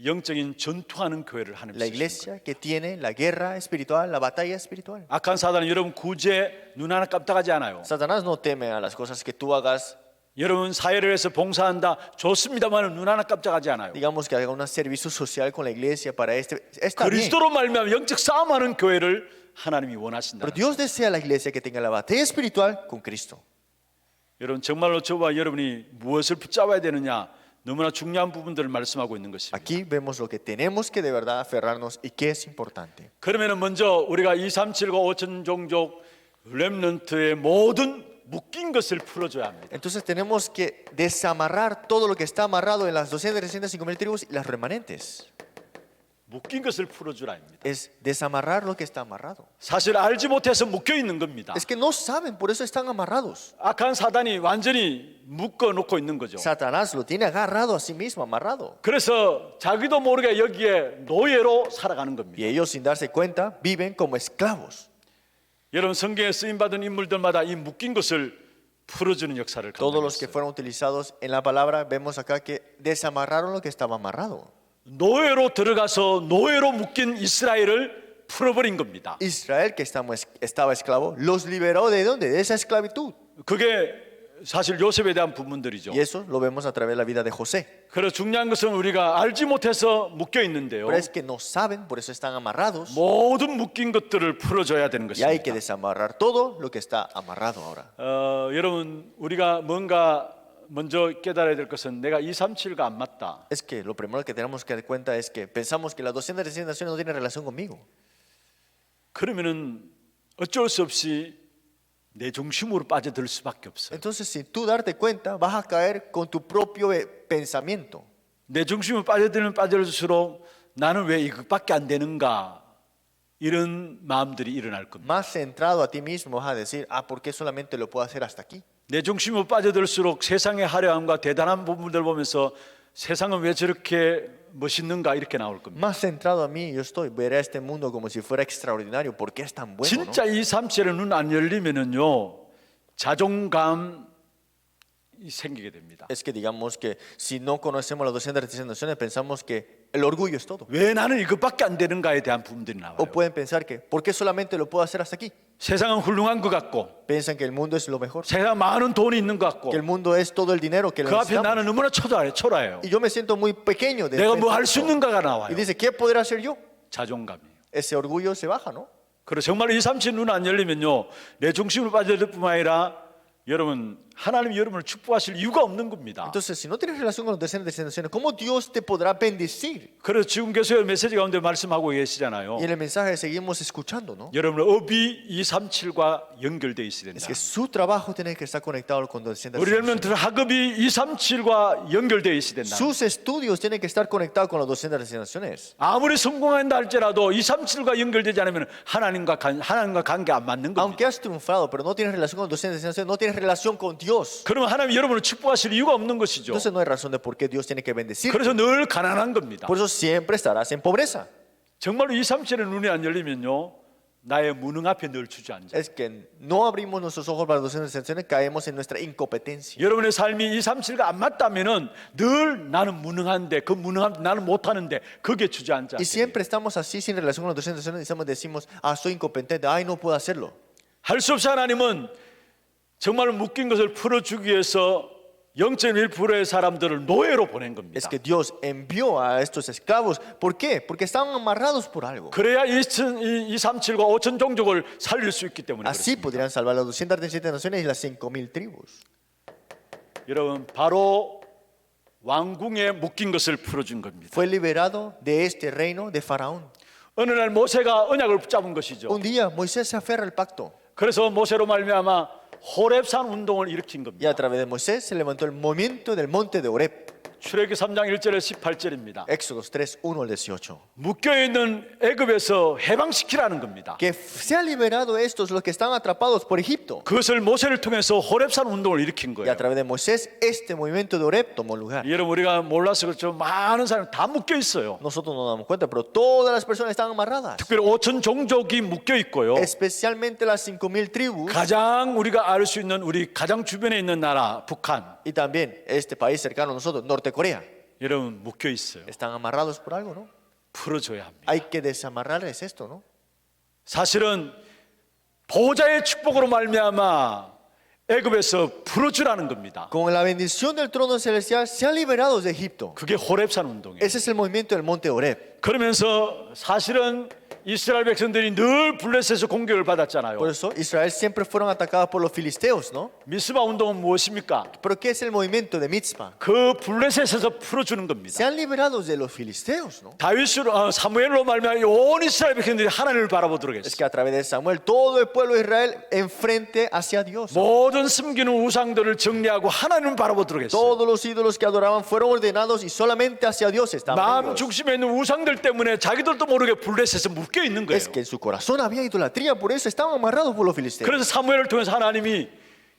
Speaker 1: 영적인 전투하는 교회를 하나님
Speaker 2: La
Speaker 1: 쓰시는 거예요.
Speaker 2: iglesia que tiene la guerra espiritual, la batalla espiritual.
Speaker 1: 악한 사단은 여러분 구제 눈 하나 깜짝하지 않아요.
Speaker 2: Satanás no teme a las cosas que tú hagas.
Speaker 1: 여러분 사회를 위해서 봉사한다 좋습니다만 눈 하나 깜짝하지 않아요.
Speaker 2: Digamos que haga un servicio social con la iglesia para está bien.
Speaker 1: 그리스도로 말미암아 영적 싸움하는 교회를 하나님이 원하신다.
Speaker 2: Pero Dios desea la iglesia que tenga la batalla espiritual con Cristo.
Speaker 1: 여러분 정말로 저와 여러분이 무엇을 붙잡아야 되느냐 너무나 중요한 부분들을 말씀하고 있는 것입니다.
Speaker 2: Aquí vemos lo que tenemos que de verdad aferrarnos y qué es importante.
Speaker 1: 그러면은 먼저 우리가 237과 5천 종족 렘넌트의 모든 묶인 것을 풀어줘야 합니다.
Speaker 2: Entonces tenemos que desamarrar todo lo que está amarrado en las 200, 305 mil tribus y las remanentes.
Speaker 1: 묶인 것을 풀어주라입니다.
Speaker 2: Es desamarrar lo que está amarrado.
Speaker 1: 사실 알지 못해서 묶여 있는 겁니다.
Speaker 2: Es que no saben, por eso están amarrados.
Speaker 1: 악한 사단이 완전히 묶어 놓고 있는 거죠.
Speaker 2: Satanás lo tiene agarrado a sí mismo, amarrado.
Speaker 1: 그래서 자기도 모르게 여기에 노예로 살아가는 겁니다.
Speaker 2: Y ellos sin darse cuenta viven como esclavos.
Speaker 1: 여러분 성경에 쓰임 받은 인물들마다 이 묶인 것을 풀어주는 역사를
Speaker 2: Todos los que
Speaker 1: 감당했어요.
Speaker 2: fueron utilizados en la palabra, vemos acá que desamarraron lo que estaba amarrado.
Speaker 1: 노예로 들어가서 노예로 묶인 이스라엘을 풀어버린 겁니다.
Speaker 2: Israel, que estaba esclavo, los liberó ¿de dónde? De esa esclavitud.
Speaker 1: 그게 사실 요셉에 대한 부분들이죠.
Speaker 2: Y eso lo vemos a través de la vida de José.
Speaker 1: 그래서 중요한 것은 우리가 알지 못해서 묶여 있는데요.
Speaker 2: Pero es que no saben, por eso están amarrados.
Speaker 1: 모든 묶인 것들을 풀어줘야 되는
Speaker 2: Y hay que
Speaker 1: 것입니다.
Speaker 2: desamarrar todo lo que está amarrado ahora.
Speaker 1: 여러분 우리가 뭔가 먼저 깨달아야 될 것은 내가 237가 안 맞다.
Speaker 2: Es que lo primero que tenemos que dar cuenta es que pensamos que las 200 naciones no tienen relación conmigo.
Speaker 1: 그러면은 어쩔 수 없이 내 중심으로 빠져들 수밖에 없어요.
Speaker 2: Entonces, sin tú darte cuenta, vas a caer con tu propio pensamiento.
Speaker 1: 내 중심으로 빠져들면 빠져들수록 나는 왜 이것밖에 안 되는가 이런 마음들이 일어날 겁니다.
Speaker 2: Más centrado a ti mismo vas a decir, ¿por qué solamente lo puedo hacer hasta aquí?
Speaker 1: 내 중심으로 빠져들수록 세상의 화려함과 대단한 부분들 보면서 세상은 왜 저렇게 멋있는가 이렇게 나올 겁니다.
Speaker 2: Más centrado a mí, veré a este mundo como si fuera extraordinario. ¿Por qué es tan bueno? ¿No?
Speaker 1: 진짜 이 삼체의 눈 안 열리면은요 자존감이 생기게 됩니다.
Speaker 2: Es que digamos que si no conocemos las 236 naciones, pensamos que el orgullo es todo.
Speaker 1: 왜 나는 이것밖에 안 되는가에 대한 부분들이 나와요.
Speaker 2: O pueden pensar que, ¿por qué solamente lo puedo hacer hasta aquí?
Speaker 1: 세상은 훌륭한 것 같고
Speaker 2: Piensan que el mundo es lo mejor,
Speaker 1: 세상 많은 돈이 있는 것 같고
Speaker 2: que el mundo es todo el dinero que
Speaker 1: 그 앞에
Speaker 2: necesitamos.
Speaker 1: 나는 너무나 초라해요.
Speaker 2: Y yo me siento muy pequeño de
Speaker 1: 내가
Speaker 2: frente
Speaker 1: 뭐
Speaker 2: a
Speaker 1: 할 수
Speaker 2: esto.
Speaker 1: 있는가가
Speaker 2: Y
Speaker 1: 나와요.
Speaker 2: dice, ¿qué podré hacer yo?
Speaker 1: 자존감이에요.
Speaker 2: Ese orgullo se baja, ¿no?
Speaker 1: 그리고 정말 이 삼체 눈 안 열리면요 내 중심으로 빠져들 뿐만 아니라 여러분 하나님이 여러분을 축복하실 이유가 없는 겁니다.
Speaker 2: Entonces, si no tienes relación con los 236 naciones, ¿cómo Dios te podrá bendecir?
Speaker 1: 그래서 지금 계속 메시지 가운데 말씀하고 계시잖아요.
Speaker 2: Y en el mensaje seguimos escuchando, ¿no?
Speaker 1: 여러분 업이 237과 연결되어 있어야
Speaker 2: Es
Speaker 1: 된다.
Speaker 2: que su trabajo tiene que estar conectado con los 236
Speaker 1: 우리 렘넌트 학업이 237과 연결되어 있어야 된다.
Speaker 2: Sus estudios tienen que estar conectados con las 236 naciones.
Speaker 1: 아무리 성공한다 할지라도 237과 연결되지 않으면 하나님과 관계 안 맞는 겁니다.
Speaker 2: Aunque has triunfado, pero no tienes relación con los 236 naciones, no tienes relación con Dios.
Speaker 1: 그러면 하나님 여러분을 축복하실 이유가 없는 것이죠.
Speaker 2: Entonces no hay razón de por qué Dios tiene que bendecir.
Speaker 1: 그래서 늘 가난한 겁니다.
Speaker 2: Por eso siempre estarás en pobreza.
Speaker 1: 정말로 237의 눈이 안 열리면요 나의 무능 앞에 늘 주저앉아.
Speaker 2: Es que no abrimos nuestros ojos para las 236 naciones, caemos en nuestra incompetencia.
Speaker 1: 여러분의 삶이 237과 안 맞다면은 늘 나는 무능한데 그 무능함 나는 못하는데 그게 주저앉아.
Speaker 2: Y siempre estamos así sin relación con las 236 naciones, decimos, soy incompetente, no puedo hacerlo.
Speaker 1: 할 수 없이 하나님은 정말 묶인 것을 풀어주기 위해서 0.1%의 사람들을 노예로 보낸 겁니다.
Speaker 2: Es que Dios envió a estos esclavos. ¿Por qué? Porque estaban amarrados por algo.
Speaker 1: 그래야 237과 5천 종족을 살릴 수 있기 때문에
Speaker 2: Así
Speaker 1: 그렇습니다.
Speaker 2: podrían salvar las 237 naciones y las 5,000 tribus.
Speaker 1: 여러분 바로 왕궁에 묶인 것을 풀어준 겁니다.
Speaker 2: Fue liberado de este reino de Faraón.
Speaker 1: 어느 날 모세가 언약을 붙잡은 것이죠.
Speaker 2: Un día Moisés se aferra al pacto
Speaker 1: 그래서 모세로 말미암아 호렙산 운동을 일으킨
Speaker 2: y
Speaker 1: 겁니다.
Speaker 2: a través de Moisés se levantó el movimiento del monte de Horeb.
Speaker 1: 출애기 3장 1절에서 18절입니다.
Speaker 2: Éxodos 3, 1 al 18.
Speaker 1: 묶여있는 애굽에서 해방시키라는 겁니다.
Speaker 2: Que se ha liberado estos, los que están atrapados por Egipto.
Speaker 1: 그것을 모세를 통해서 호렙산 운동을 일으킨
Speaker 2: Y
Speaker 1: 거예요.
Speaker 2: a través de Moisés, este movimiento de Horeb tomó lugar.
Speaker 1: 여러분 우리가 몰라서 그렇죠. 많은 사람이 다 묶여 있어요.
Speaker 2: Nosotros no nos damos cuenta, pero todas las personas están amarradas.
Speaker 1: 특별히 5천 종족이 묶여 있고요.
Speaker 2: Especialmente las 5,000 tribus
Speaker 1: 가장 우리가 알 수 있는 우리 가장 주변에 있는 나라 북한,
Speaker 2: y también este país cercano a nosotros, Norte Corea.
Speaker 1: 여러분 묶여 있어요.
Speaker 2: Están amarrados por algo, ¿no?
Speaker 1: 풀어줘야 합니다.
Speaker 2: Hay que desamarrarles esto, ¿no?
Speaker 1: 사실은 보호자의 축복으로 말미암아 애굽에서 풀어주라는 겁니다.
Speaker 2: Con la bendición del trono celestial se han liberado de Egipto.
Speaker 1: 그게 호렙산 운동이에요.
Speaker 2: Ese es el movimiento del monte Horeb.
Speaker 1: 그러면서 사실은 이스라엘 백성들이 늘 블레셋에서 공격을 받았잖아요.
Speaker 2: Por eso Israel siempre fueron atacados por los filisteos, ¿no?
Speaker 1: 미스바 운동은 무엇입니까?
Speaker 2: Pero ¿qué es el movimiento de Mitzpah?
Speaker 1: 그 블레셋에서 풀어주는
Speaker 2: Se
Speaker 1: 겁니다.
Speaker 2: han liberado de los filisteos, ¿no?
Speaker 1: 다윗으로 사무엘로 말미암아 온 이스라엘 백성들이 하나님을 바라보도록
Speaker 2: Es
Speaker 1: 했어요.
Speaker 2: que a través de Samuel todo el pueblo de Israel enfrente hacia Dios.
Speaker 1: 모든 숨기는 우상들을 정리하고 하나님을 바라보도록 했어요.
Speaker 2: Todos los ídolos que adoraban fueron ordenados y solamente hacia Dios estaban.
Speaker 1: 마음 중심에 있는 우상들 때문에 자기들도 모르게 블레셋에서 묶여 있는 거예요.
Speaker 2: Es que en su corazón había idolatría, por eso estaban amarrados por los filisteos.
Speaker 1: 그래서 사무엘을 통해서 하나님이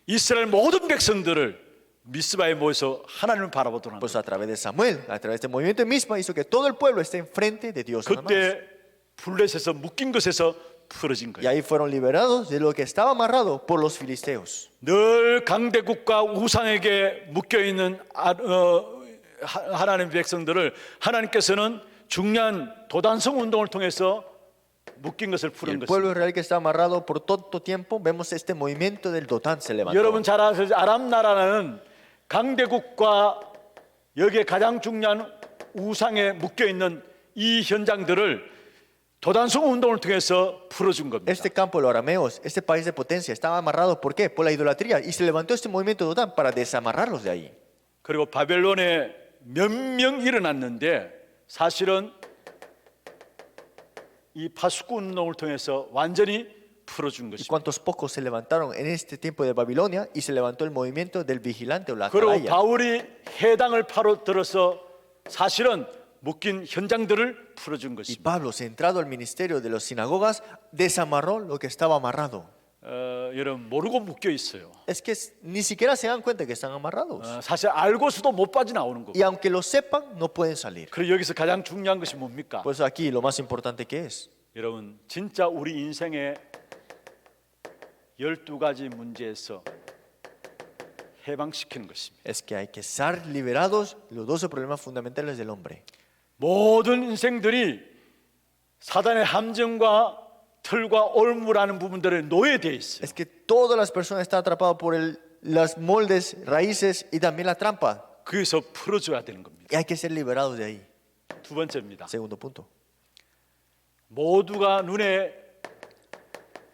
Speaker 1: 이스라엘 모든 백성들을 미스바에 모여서 하나님을 바라보도록 한
Speaker 2: Pues
Speaker 1: 거예요.
Speaker 2: a través de Samuel, a través del movimiento de Mitzpah hizo que todo el pueblo esté enfrente de Dios. nada más.
Speaker 1: 그때 블레셋에서 묶인 것에서 풀어진
Speaker 2: Y
Speaker 1: 거예요.
Speaker 2: ahí fueron liberados de lo que estaba amarrado por los filisteos.
Speaker 1: 늘 강대국과 우상에게 묶여 있는 하나님 백성들을 하나님께서는 중요한 도단성 운동을 통해서 묶인 것을
Speaker 2: Y
Speaker 1: 푸는
Speaker 2: el pueblo
Speaker 1: 것입니다.
Speaker 2: israelí que está amarrado por todo tiempo, vemos este movimiento del Dotán se levantó.
Speaker 1: 여러분 잘 아시죠? 아람 나라는 강대국과 여기에 가장 중요한 우상에 묶여 있는 이 현장들을 도단성 운동을 통해서 풀어준 겁니다.
Speaker 2: Este campo de los arameos, este país de potencia, estaba amarrado ¿por qué? Por la idolatría. Y se levantó este movimiento de Dotán para desamarrarlos de ahí.
Speaker 1: 그리고 바벨론에 몇 명 일어났는데 사실은 이 파수꾼 운동을 통해서 완전히 풀어준
Speaker 2: Y
Speaker 1: 것입니다.
Speaker 2: cuántos pocos se levantaron en este tiempo de Babilonia y se levantó el movimiento del vigilante o la
Speaker 1: 그리고
Speaker 2: atalaya.
Speaker 1: 바울이 해당을 파로 들어서 사실은 묶인 현장들을 풀어준
Speaker 2: Y
Speaker 1: 것입니다.
Speaker 2: Pablo, centrado al ministerio de las sinagogas, desamarró lo que estaba amarrado.
Speaker 1: 여러분 모르고 묶여 있어요.
Speaker 2: Es que ni siquiera se dan cuenta que están amarrados.
Speaker 1: 사실 알고서도 못 빠져나오는 거고.
Speaker 2: Y aunque lo sepan, no pueden salir.
Speaker 1: 그리고 여기서 가장 중요한 것이 뭡니까?
Speaker 2: Pues aquí lo más importante que es.
Speaker 1: 여러분 진짜 우리 인생의 12가지 문제에서 해방시키는 것입니다.
Speaker 2: Es que hay que ser liberados los 12 problemas fundamentales del hombre.
Speaker 1: 모든 인생들이 사단의 함정과 틀과 올무라는 부분들에 노예되어 있어요.
Speaker 2: Es que todas las personas están atrapadas por las moldes, raíces y también la trampa.
Speaker 1: 거기서 풀어줘야 되는 겁니다.
Speaker 2: Y hay que ser liberados de ahí.
Speaker 1: 두 번째입니다.
Speaker 2: Segundo punto.
Speaker 1: 모두가 눈에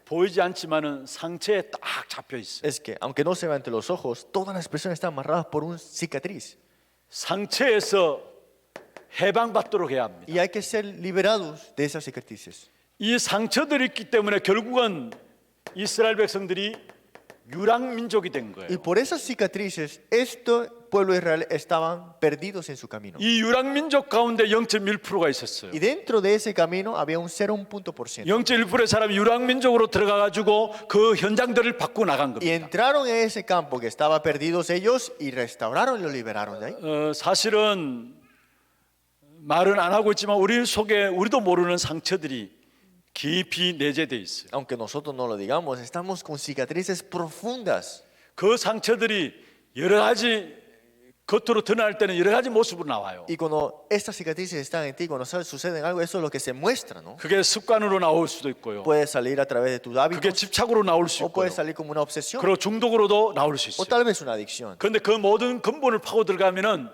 Speaker 1: 보이지 않지만은 상처에 딱 잡혀 있어요.
Speaker 2: Es que aunque no se ve ante los ojos, todas las personas están amarradas por una cicatriz.
Speaker 1: 상처에서 해방받도록 해야 합니다.
Speaker 2: Y hay que ser liberados de esas cicatrices.
Speaker 1: 이 상처들이 있기 때문에 결국은 이스라엘 백성들이 유랑 민족이 된
Speaker 2: Y
Speaker 1: 거예요.
Speaker 2: por esas cicatrices, este pueblo de Israel estaban perdidos en su camino.
Speaker 1: 이 유랑 민족 가운데 0.1%가 있었어요.
Speaker 2: Y dentro de ese camino había un 0.1%.
Speaker 1: 0.1%의 사람이 유랑 민족으로 들어가 가지고 그 현장들을 바꾸고 나간
Speaker 2: Y
Speaker 1: 겁니다.
Speaker 2: entraron en ese campo que estaba perdidos ellos y restauraron y lo liberaron de ahí.
Speaker 1: 사실은 말은 안 하고 있지만 우리 속에 우리도 모르는 상처들이 깊이 내재되어 있어요.
Speaker 2: Aunque nosotros no lo digamos, estamos con cicatrices profundas.
Speaker 1: 그 상처들이 여러 가지 겉으로 드러날 때는 여러 가지 모습으로 나와요.
Speaker 2: Y cuando estas cicatrices están en ti, cuando suceden algo, eso es lo que se muestra, ¿no?
Speaker 1: 그게 습관으로 나올 수도 있고요.
Speaker 2: Puede salir a través de tus
Speaker 1: 그게
Speaker 2: hábitos
Speaker 1: 집착으로 나올 수
Speaker 2: o
Speaker 1: 있고요.
Speaker 2: puede salir como una obsesión
Speaker 1: 그리고 중독으로도 나올 수
Speaker 2: o
Speaker 1: 있어요.
Speaker 2: tal vez una adicción.
Speaker 1: 그런데 그 모든 근본을 파고 들어가면은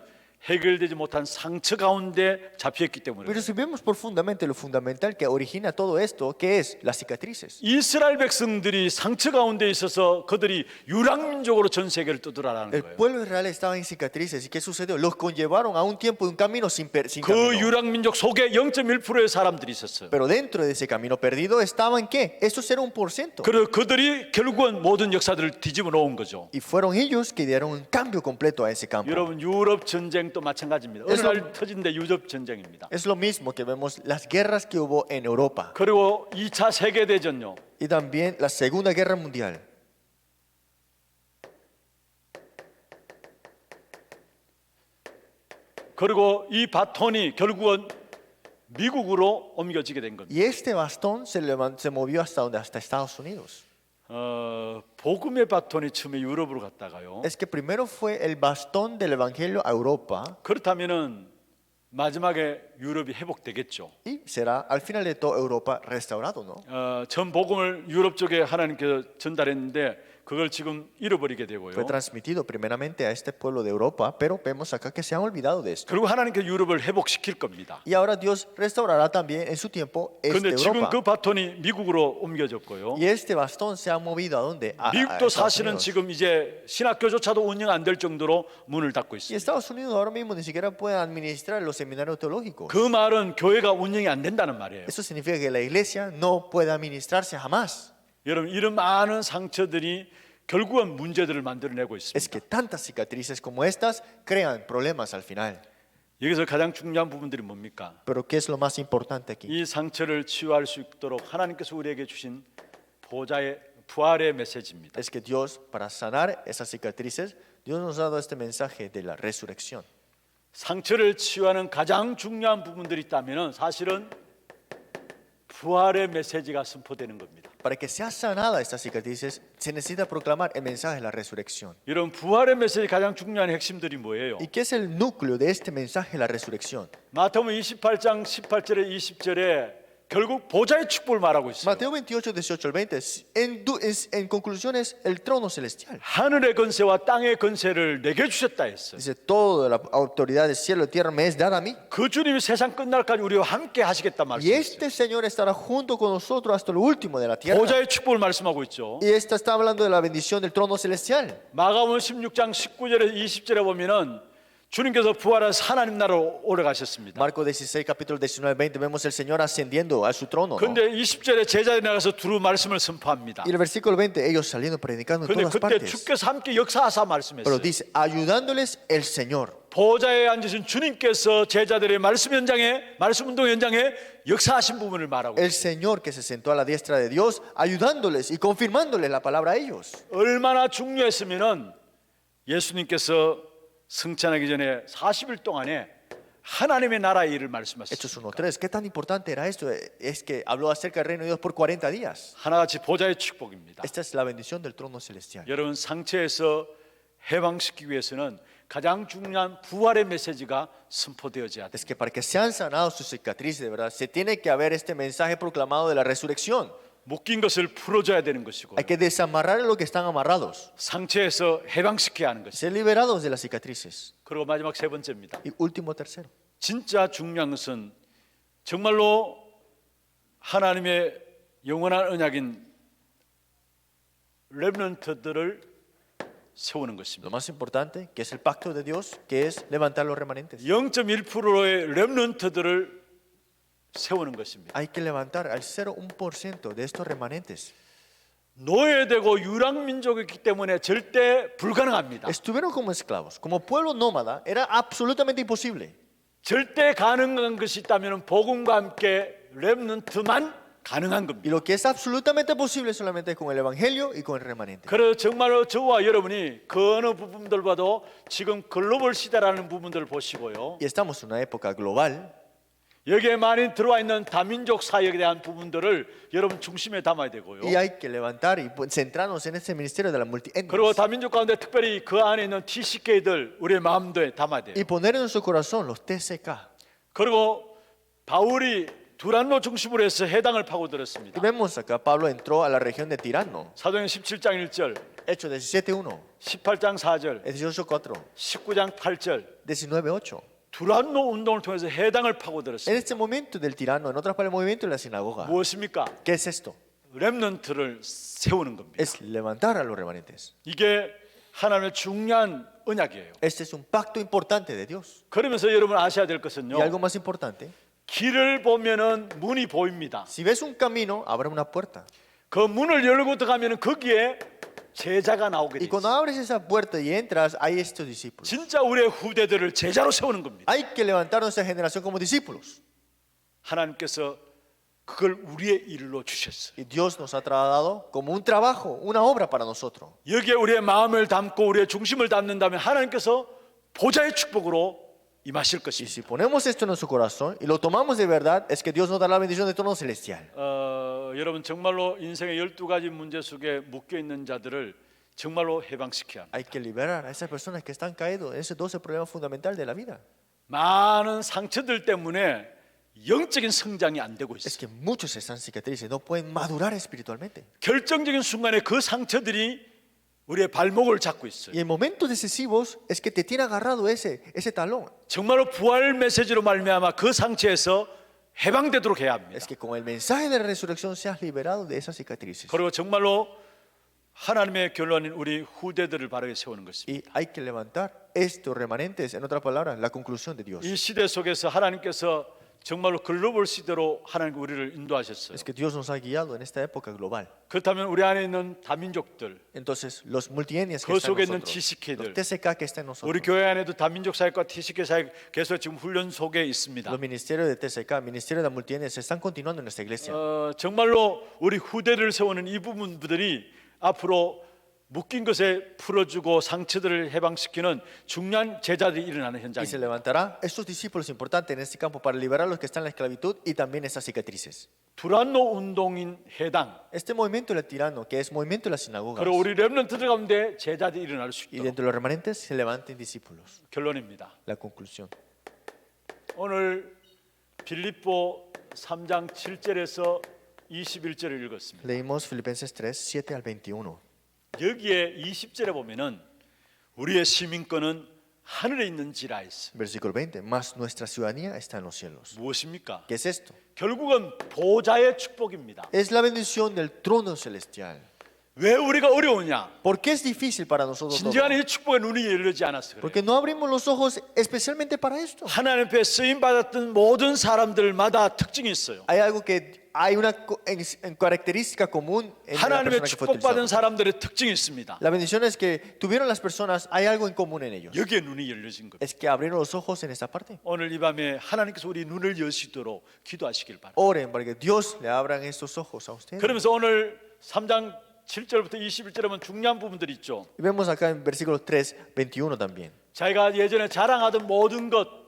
Speaker 1: 해결되지 못한 상처 가운데 잡혀있기 때문에
Speaker 2: Pero si vemos profundamente lo fundamental que origina todo esto, que es las cicatrices.
Speaker 1: 이스라엘 백성들이 상처 가운데 있어서 그들이 유랑민족으로 전 세계를 떠돌아라는
Speaker 2: El
Speaker 1: 거예요.
Speaker 2: pueblo de Israel estaba en cicatrices. ¿Y qué sucedió? Los conllevaron a un tiempo de un camino sin
Speaker 1: 그
Speaker 2: camino.
Speaker 1: 유랑민족 속에 0.1%의 사람들이 있었어요.
Speaker 2: Pero dentro de ese camino perdido estaban ¿qué? Esos eran 1%.
Speaker 1: 그리고 그들이 결국은 모든 역사들을 뒤집어 놓은 거죠.
Speaker 2: Y fueron ellos que dieron un cambio completo a ese campo.
Speaker 1: 여러분 유럽 전쟁도 마찬가지입니다. 어느 날 터진데 유럽 전쟁입니다.
Speaker 2: Es lo mismo que vemos las guerras que hubo en Europa.
Speaker 1: 그리고 2차 세계 대전요.
Speaker 2: Y también la Segunda Guerra Mundial.
Speaker 1: 그리고 이 바톤이 결국은 미국으로 옮겨지게 된 겁니다.
Speaker 2: Y este bastón se movió hasta Estados Unidos.
Speaker 1: 복음의 바톤이 처음에 유럽으로 갔다가요.
Speaker 2: Es que primero fue el bastón del Evangelio a Europa
Speaker 1: 그렇다면은 마지막에 유럽이 회복되겠죠.
Speaker 2: y será al final de todo Europa restaurado, ¿no?
Speaker 1: 전 복음을 유럽 쪽에 하나님께서 전달했는데 그걸 지금 잃어버리게
Speaker 2: Fue
Speaker 1: 되고요.
Speaker 2: transmitido primeramente a este pueblo de Europa, pero vemos acá que se han olvidado de esto.
Speaker 1: 그리고 하나님께서 유럽을 회복시킬 겁니다.
Speaker 2: Y ahora Dios restaurará también en su tiempo
Speaker 1: 그런데 지금
Speaker 2: Europa.
Speaker 1: 그 바톤이 미국으로 옮겨졌고요.
Speaker 2: Y este bastón se ha movido a dónde? A
Speaker 1: 미국도
Speaker 2: Estados
Speaker 1: 사실은
Speaker 2: Unidos.
Speaker 1: 지금 이제 신학교조차도 운영 안 될 정도로 문을 닫고
Speaker 2: Y
Speaker 1: 있습니다.
Speaker 2: Estados Unidos ahora mismo ni siquiera puede administrar los seminarios teológicos.
Speaker 1: 그 말은 교회가 운영이 안 된다는 말이에요.
Speaker 2: Eso significa que la iglesia no puede administrarse jamás.
Speaker 1: 여러분 이런 많은 상처들이 결국은 문제들을 만들어내고
Speaker 2: Es
Speaker 1: 있습니다.
Speaker 2: que tantas cicatrices como estas crean problemas al final.
Speaker 1: 여기서 가장 중요한 부분들이 뭡니까?
Speaker 2: Pero ¿qué es lo más importante aquí?
Speaker 1: 이 상처를 치유할 수 있도록 하나님께서 우리에게 주신 보좌의 부활의 메시지입니다.
Speaker 2: Es que Dios, para sanar esas cicatrices, Dios nos ha dado este mensaje de la resurrección.
Speaker 1: 상처를 치유하는 가장 중요한 부분들이 있다면 사실은 부활의 메시지가 선포되는 겁니다.
Speaker 2: Para que sea sanada estas cicatrices, se necesita proclamar el mensaje de la resurrección.
Speaker 1: 이런 부활의 메시지 가장 중요한 핵심들이 뭐예요?
Speaker 2: ¿Y qué es el núcleo de este mensaje de la resurrección?
Speaker 1: 마태복음 28장 18절에 20절에 결국 보좌의 축복을 말하고 있어요.
Speaker 2: Mateo 28, 18 al 20, en conclusión es el trono celestial.
Speaker 1: 하늘의 권세와 땅의 권세를 내게 주셨다 했어요.
Speaker 2: Dice, toda la autoridad del cielo y tierra me es dada a mí.
Speaker 1: 그 주님이 세상 끝날까지 우리와 함께 하시겠다
Speaker 2: Y
Speaker 1: 말씀했어요.
Speaker 2: este Señor estará junto con nosotros hasta lo último de la tierra.
Speaker 1: 보좌의 축복을 말씀하고 있죠.
Speaker 2: Y esta está hablando de la bendición del trono celestial.
Speaker 1: 마가복음 16장 19절에 20절에 보면은 주님께서 부활해서 하나님 나라로 오래가셨습니다.
Speaker 2: Marcos 16, capítulo 19, 20, vemos el Señor ascendiendo a su trono, ¿no?
Speaker 1: 그런데 20절에 제자들이 나가서 두루 말씀을 선포합니다.
Speaker 2: Y el versículo 20, ellos saliendo predicando en
Speaker 1: 그런데
Speaker 2: todas
Speaker 1: 그때
Speaker 2: partes.
Speaker 1: 주께서 함께 역사하사
Speaker 2: Pero
Speaker 1: 말씀했어요.
Speaker 2: dice, ayudándoles el Señor.
Speaker 1: 보좌에 앉으신 주님께서 제자들의 말씀 현장에, 말씀 운동 현장에 역사하신 부분을 말하고
Speaker 2: El
Speaker 1: 있어요.
Speaker 2: Señor que se sentó a la diestra de Dios, ayudándoles y confirmándoles la palabra a ellos.
Speaker 1: 얼마나 중요했으면은 예수님께서 승천하기 전에 40일 동안에 하나님의 나라의 일을 말씀하셨어요.
Speaker 2: Hechos 1:3. ¿Qué tan importante era esto? Es que habló acerca del reino de Dios por 40 días.
Speaker 1: 하나같이 보좌의 축복입니다.
Speaker 2: Esta es la bendición del trono celestial.
Speaker 1: 여러분 상처에서 해방시키기 위해서는 가장 중요한 부활의 메시지가 선포되어져야 돼요.
Speaker 2: Es que para que sean sanados sus cicatrices, de verdad, se tiene que haber este mensaje proclamado de la resurrección.
Speaker 1: 묶인 것을 풀어줘야 되는 것이고
Speaker 2: Hay que desamarrar lo que están amarrados,
Speaker 1: 상처에서 해방시켜야 하는 것이고
Speaker 2: ser liberados de las cicatrices.
Speaker 1: 그리고 마지막 세 번째입니다.
Speaker 2: Y último, tercero.
Speaker 1: 진짜 중요한 것은 정말로 하나님의 영원한 언약인 렘넌트들을 세우는
Speaker 2: Lo
Speaker 1: 것입니다.
Speaker 2: más importante, que es el pacto de Dios, que es levantar los remanentes.
Speaker 1: 0.1%의 렘넌트들을 세우는 것입니다.
Speaker 2: Hay que levantar al 0,1% de estos remanentes.
Speaker 1: 노예되고 유랑민족이기 때문에 절대 불가능합니다.
Speaker 2: Estuvieron como esclavos, como pueblo nómada, era absolutamente imposible.
Speaker 1: 절대 가능한 것이 있다면 복음과 함께 렘넌트만 가능한
Speaker 2: Y
Speaker 1: 겁니다.
Speaker 2: lo que es absolutamente posible solamente con el evangelio y con el remanente.
Speaker 1: 그래서 정말로 저와 여러분이 그 어느 부분들과도 지금 글로벌 시대라는 부분들을 보시고요.
Speaker 2: Y estamos en una época global.
Speaker 1: 여기에 많이 들어와 있는 다민족 사역에 대한 부분들을 여러분 중심에 담아야 되고요.
Speaker 2: Y hay que levantar y centrarnos en este ministerio de la multietnia.
Speaker 1: 그리고 다민족 가운데 특별히 그 안에 있는 TCK들 우리의 마음도에 담아야 돼요.
Speaker 2: Y poner en nuestro corazón los TCK.
Speaker 1: 그리고 바울이 두란노 중심으로 해서 해당을
Speaker 2: Y
Speaker 1: 파고들었습니다.
Speaker 2: vemos acá, Pablo entró a la región de Tirano.
Speaker 1: 사도행 17장 1절,
Speaker 2: Hechos 17:1,
Speaker 1: 18장 4절,
Speaker 2: 18:4,
Speaker 1: 19장 8절,
Speaker 2: 19:8.
Speaker 1: 두란노 운동을 통해서 해당을
Speaker 2: En
Speaker 1: 파고들었습니다.
Speaker 2: este momento del tirano, en otras palabras, el movimiento de la sinagoga,
Speaker 1: 무엇입니까?
Speaker 2: ¿qué es esto?
Speaker 1: 렘넌트를 세우는 겁니다.
Speaker 2: Es levantar a los remanentes.
Speaker 1: 이게 하나님의 중요한 언약이에요.
Speaker 2: Este es un pacto importante de Dios.
Speaker 1: 그러면서 여러분 아셔야 될 것은요.
Speaker 2: Y algo más importante,
Speaker 1: 길을 보면은 문이 보입니다.
Speaker 2: si ves un camino, habrá una puerta.
Speaker 1: 그 문을 열고 들어가면은 거기에 제자가 나오게
Speaker 2: Y
Speaker 1: 돼
Speaker 2: cuando
Speaker 1: 있어요.
Speaker 2: abres esa puerta y entras, hay estos discípulos.
Speaker 1: 진짜 우리의 후대들을 제자로 세우는 겁니다.
Speaker 2: Hay que levantar nuestra generación como discípulos.
Speaker 1: 하나님께서 그걸 우리의 일로 주셨어요.
Speaker 2: Y Dios nos ha dado como un trabajo, una obra para nosotros.
Speaker 1: 여기에 우리의 마음을 담고 우리의 중심을 담는다면 하나님께서 보좌의 축복으로 임하실
Speaker 2: Y
Speaker 1: 것입니다.
Speaker 2: si ponemos esto en nuestro corazón y lo tomamos de verdad, es que Dios nos da la bendición de trono celestial.
Speaker 1: 여러분 정말로 인생의 12가지 문제 속에 묶여 있는 자들을 정말로 해방시켜야 합니다.
Speaker 2: Hay que liberar a esas personas que están caídos en ese 12 problema fundamental de la vida.
Speaker 1: 많은 상처들 때문에 영적인 성장이 안 되고
Speaker 2: Es
Speaker 1: 있어요.
Speaker 2: que muchos están cicatrices, no pueden madurar espiritualmente.
Speaker 1: 결정적인 순간에 그 상처들이 우리의 발목을 잡고 있어요.
Speaker 2: Y en momentos decisivos es que te tiene agarrado ese talón.
Speaker 1: 정말로 부활 메시지로 말미암아 그 상처에서 해방되도록 해야 합니다.
Speaker 2: Es que con el mensaje de la resurrección seas liberado de esas cicatrices.
Speaker 1: 그리고 정말로 하나님의 결론인 우리 후대들을 바르게 세우는 것입니다.
Speaker 2: Y hay que levantar estos remanentes, en otras palabras, la conclusión de Dios.
Speaker 1: 이 시대 속에서 하나님께서 정말로 글로벌 시대로 하나님 우리를 인도하셨어요.
Speaker 2: Es que Dios nos ha guiado en esta época global.
Speaker 1: 그렇다면 우리 안에 있는 다민족들,
Speaker 2: Entonces, los multietnias que
Speaker 1: 그
Speaker 2: están
Speaker 1: 속에
Speaker 2: en
Speaker 1: 있는
Speaker 2: nosotros,
Speaker 1: TCK들,
Speaker 2: los TCK que están en nosotros,
Speaker 1: 우리 교회 안에도 다민족 사역과 TCK 사역 계속 지금 훈련 속에 있습니다.
Speaker 2: los ministerios de TCK, ministerios de multietnias, se están continuando en nuestra iglesia.
Speaker 1: 정말로 우리 후대를 세우는 이 부분들이 앞으로 묶인 것에 풀어주고 상처들을 해방시키는 중요한 제자들이 일어나는
Speaker 2: Y se
Speaker 1: 현장입니다.
Speaker 2: levantará estos discípulos importantes en este campo para liberar a los que están en la esclavitud y también esas cicatrices.
Speaker 1: 두란노 운동인 해당,
Speaker 2: Este movimiento del tirano, que es movimiento de las sinagogas,
Speaker 1: 그리고 우리 렘넌트들 가운데 제자들이 일어날 수
Speaker 2: y
Speaker 1: 있도록
Speaker 2: dentro de los remanentes se levanten discípulos.
Speaker 1: 결론입니다.
Speaker 2: La conclusión.
Speaker 1: 오늘 빌립보 3장 7절에서 21절을 읽었습니다.
Speaker 2: Leímos Filipenses 3, 7 al 21.
Speaker 1: 여기에 20절에 보면은 우리의 시민권은 하늘에 있는지라 했어요.
Speaker 2: Versículo 20. Mas nuestra ciudadanía está en los cielos.
Speaker 1: 무엇입니까?
Speaker 2: ¿Qué es esto?
Speaker 1: 결국은 보좌의 축복입니다.
Speaker 2: Es la bendición del trono celestial.
Speaker 1: 왜 우리가 어려우냐?
Speaker 2: ¿Por qué es difícil para nosotros todo?
Speaker 1: 진정한 이 축복의 눈이 열리지 않았어 그래요.
Speaker 2: Porque no abrimos los ojos especialmente para esto.
Speaker 1: 하나님 앞에 쓰임 받았던 모든 사람들마다 특징이 있어요.
Speaker 2: Hay algo que hay una característica común en la
Speaker 1: 하나님의
Speaker 2: persona que fue
Speaker 1: 축복받은
Speaker 2: utilizada.
Speaker 1: 사람들의 특징이 있습니다.
Speaker 2: La bendición es que tuvieron las personas, hay algo en común en ellos.
Speaker 1: 여기에 눈이 열려진 겁니다.
Speaker 2: Es que abrieron los ojos en esta parte.
Speaker 1: 오늘 이 밤에 하나님께서 우리 눈을 여시도록 기도하시길 바랍니다.
Speaker 2: Oren para que Dios le abran estos ojos a ustedes.
Speaker 1: 그러면서 오늘 3장 7절부터 21절에 보면 중요한 부분들이 있죠.
Speaker 2: Y vemos acá en versículo 3, 21 también.
Speaker 1: 자기가 예전에 자랑하던 모든 것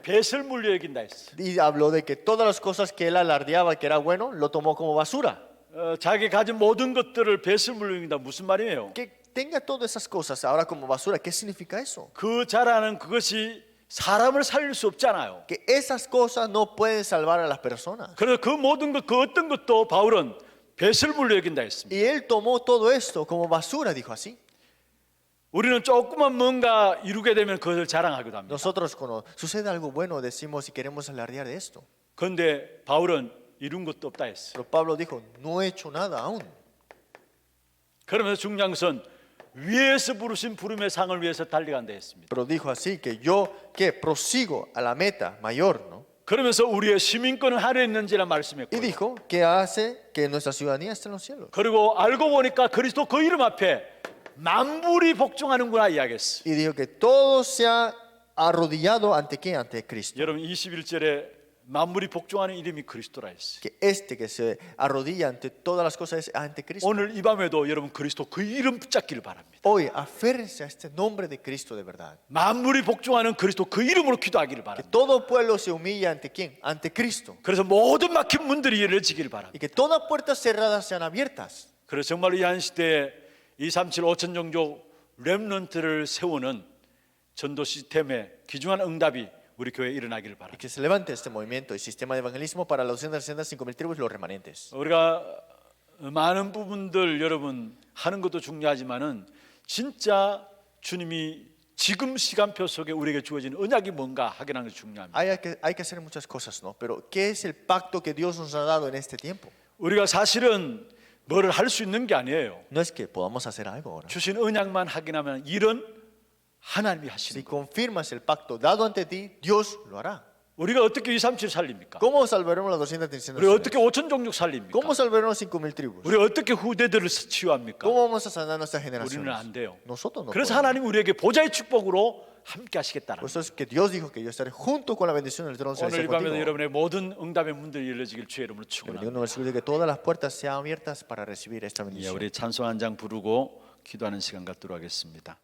Speaker 1: 배설물로 여긴다 했어.
Speaker 2: Y habló de que todas las cosas que él alardeaba que era bueno, lo tomó como basura.
Speaker 1: 자기 가진 모든 것들을 배설물로 여긴다 무슨 말이에요?
Speaker 2: Que tenga todas esas cosas ahora como basura, ¿qué significa eso?
Speaker 1: 그 자랑은 그것이 사람을 살릴 수 없잖아요.
Speaker 2: Que esas cosas no pueden salvar a las personas.
Speaker 1: 그래서 그 모든 것, 그 어떤 것도 바울은 배설물로 여긴다 했습니다.
Speaker 2: Y él tomó todo esto como basura, dijo así.
Speaker 1: 우리는 조그만 뭔가 이루게 되면 그것을 자랑하기도 합니다.
Speaker 2: Nosotros cuando sucede algo bueno decimos si queremos alardear de esto.
Speaker 1: 그런데 바울은 이룬 것도 없다 했어요.
Speaker 2: Pero Pablo dijo, no he hecho nada aún.
Speaker 1: 그러면서 중요한 것은 위에서 부르신 부름의 상을 위해서 달려간다 했습니다.
Speaker 2: Pero dijo así que yo que prosigo a la meta mayor, ¿no?
Speaker 1: 그러면서 우리의 시민권은 하늘에 있는지라
Speaker 2: Y
Speaker 1: 말씀했고,
Speaker 2: dijo que hace que nuestra ciudadanía esté en los cielos.
Speaker 1: 그리고 알고 보니까 그리스도 그 이름 앞에 만물이 복종하는구나 이야기했어.
Speaker 2: Y dijo que todo se ha arrodillado ante qué? Ante Cristo.
Speaker 1: 여러분 21절에 만물이 복종하는 이름이 그리스도라 했어요.
Speaker 2: Que este que se arrodilla ante todas las cosas es ante Cristo.
Speaker 1: 오늘 이 밤에도 여러분 그리스도 그 이름 붙잡기를 바랍니다.
Speaker 2: Hoy aférrense a este nombre de Cristo de verdad.
Speaker 1: 만물이 복종하는 그리스도 그 이름으로 기도하기를
Speaker 2: Que
Speaker 1: 바랍니다.
Speaker 2: todo pueblo se humilla ante quién? Ante Cristo.
Speaker 1: 그래서 모든 막힌 문들이 열려지기를 바랍니다.
Speaker 2: Y que todas puertas cerradas sean abiertas.
Speaker 1: 그래서 정말 이 한 시대에 237 5천 종족 렘넌트를 세우는 전도 시스템의 귀중한 응답이 우리 교회에 일어나기를
Speaker 2: Y
Speaker 1: 바랍니다.
Speaker 2: que se levante este movimiento y sistema de evangelismo para la 265,000 tribus y los remanentes.
Speaker 1: 우리가 많은 부분들 여러분 하는 것도 중요하지만은 진짜 주님이 지금 시간표 속에 우리에게 주어진 언약이 뭔가 확인하는 것이 중요합니다.
Speaker 2: Hay que hacer muchas cosas, ¿no? Pero ¿qué es el pacto que Dios nos ha dado en este tiempo?
Speaker 1: 우리가 사실은 뭐를 할 수 있는 게 아니에요.
Speaker 2: No es que podamos hacer algo ahora.
Speaker 1: 주신 언약만 확인하면 일은 하나님이 하시는
Speaker 2: Si
Speaker 1: 거예요.
Speaker 2: confirmas el pacto dado ante ti, Dios lo hará.
Speaker 1: 우리가 어떻게 237 살립니까?
Speaker 2: ¿Cómo salvaremos las 237
Speaker 1: 우리가
Speaker 2: naciones?
Speaker 1: 어떻게 5천 종족 살립니까?
Speaker 2: ¿Cómo salvaremos 5,000 tribus?
Speaker 1: 우리가 어떻게 후대들을 치유합니까?
Speaker 2: ¿Cómo vamos a sanar nuestras
Speaker 1: 우리는
Speaker 2: generaciones?
Speaker 1: 안 돼요.
Speaker 2: Nosotros no
Speaker 1: 그래서
Speaker 2: podemos.
Speaker 1: 하나님 우리에게 보좌의 축복으로 함께 하시겠다는
Speaker 2: Por eso es que Dios dijo que yo estaré junto con la bendición del trono
Speaker 1: 오늘 이
Speaker 2: celestial
Speaker 1: 밤에도
Speaker 2: contigo.
Speaker 1: 여러분의 모든 응답의 문들이 열려지길 주의 이름으로
Speaker 2: Que
Speaker 1: 축원합니다.
Speaker 2: bendiga un versículo de que todas las puertas sean abiertas para recibir esta
Speaker 1: 예,
Speaker 2: bendición.
Speaker 1: 우리 찬송 한 장 부르고 기도하는 시간 갖도록 하겠습니다.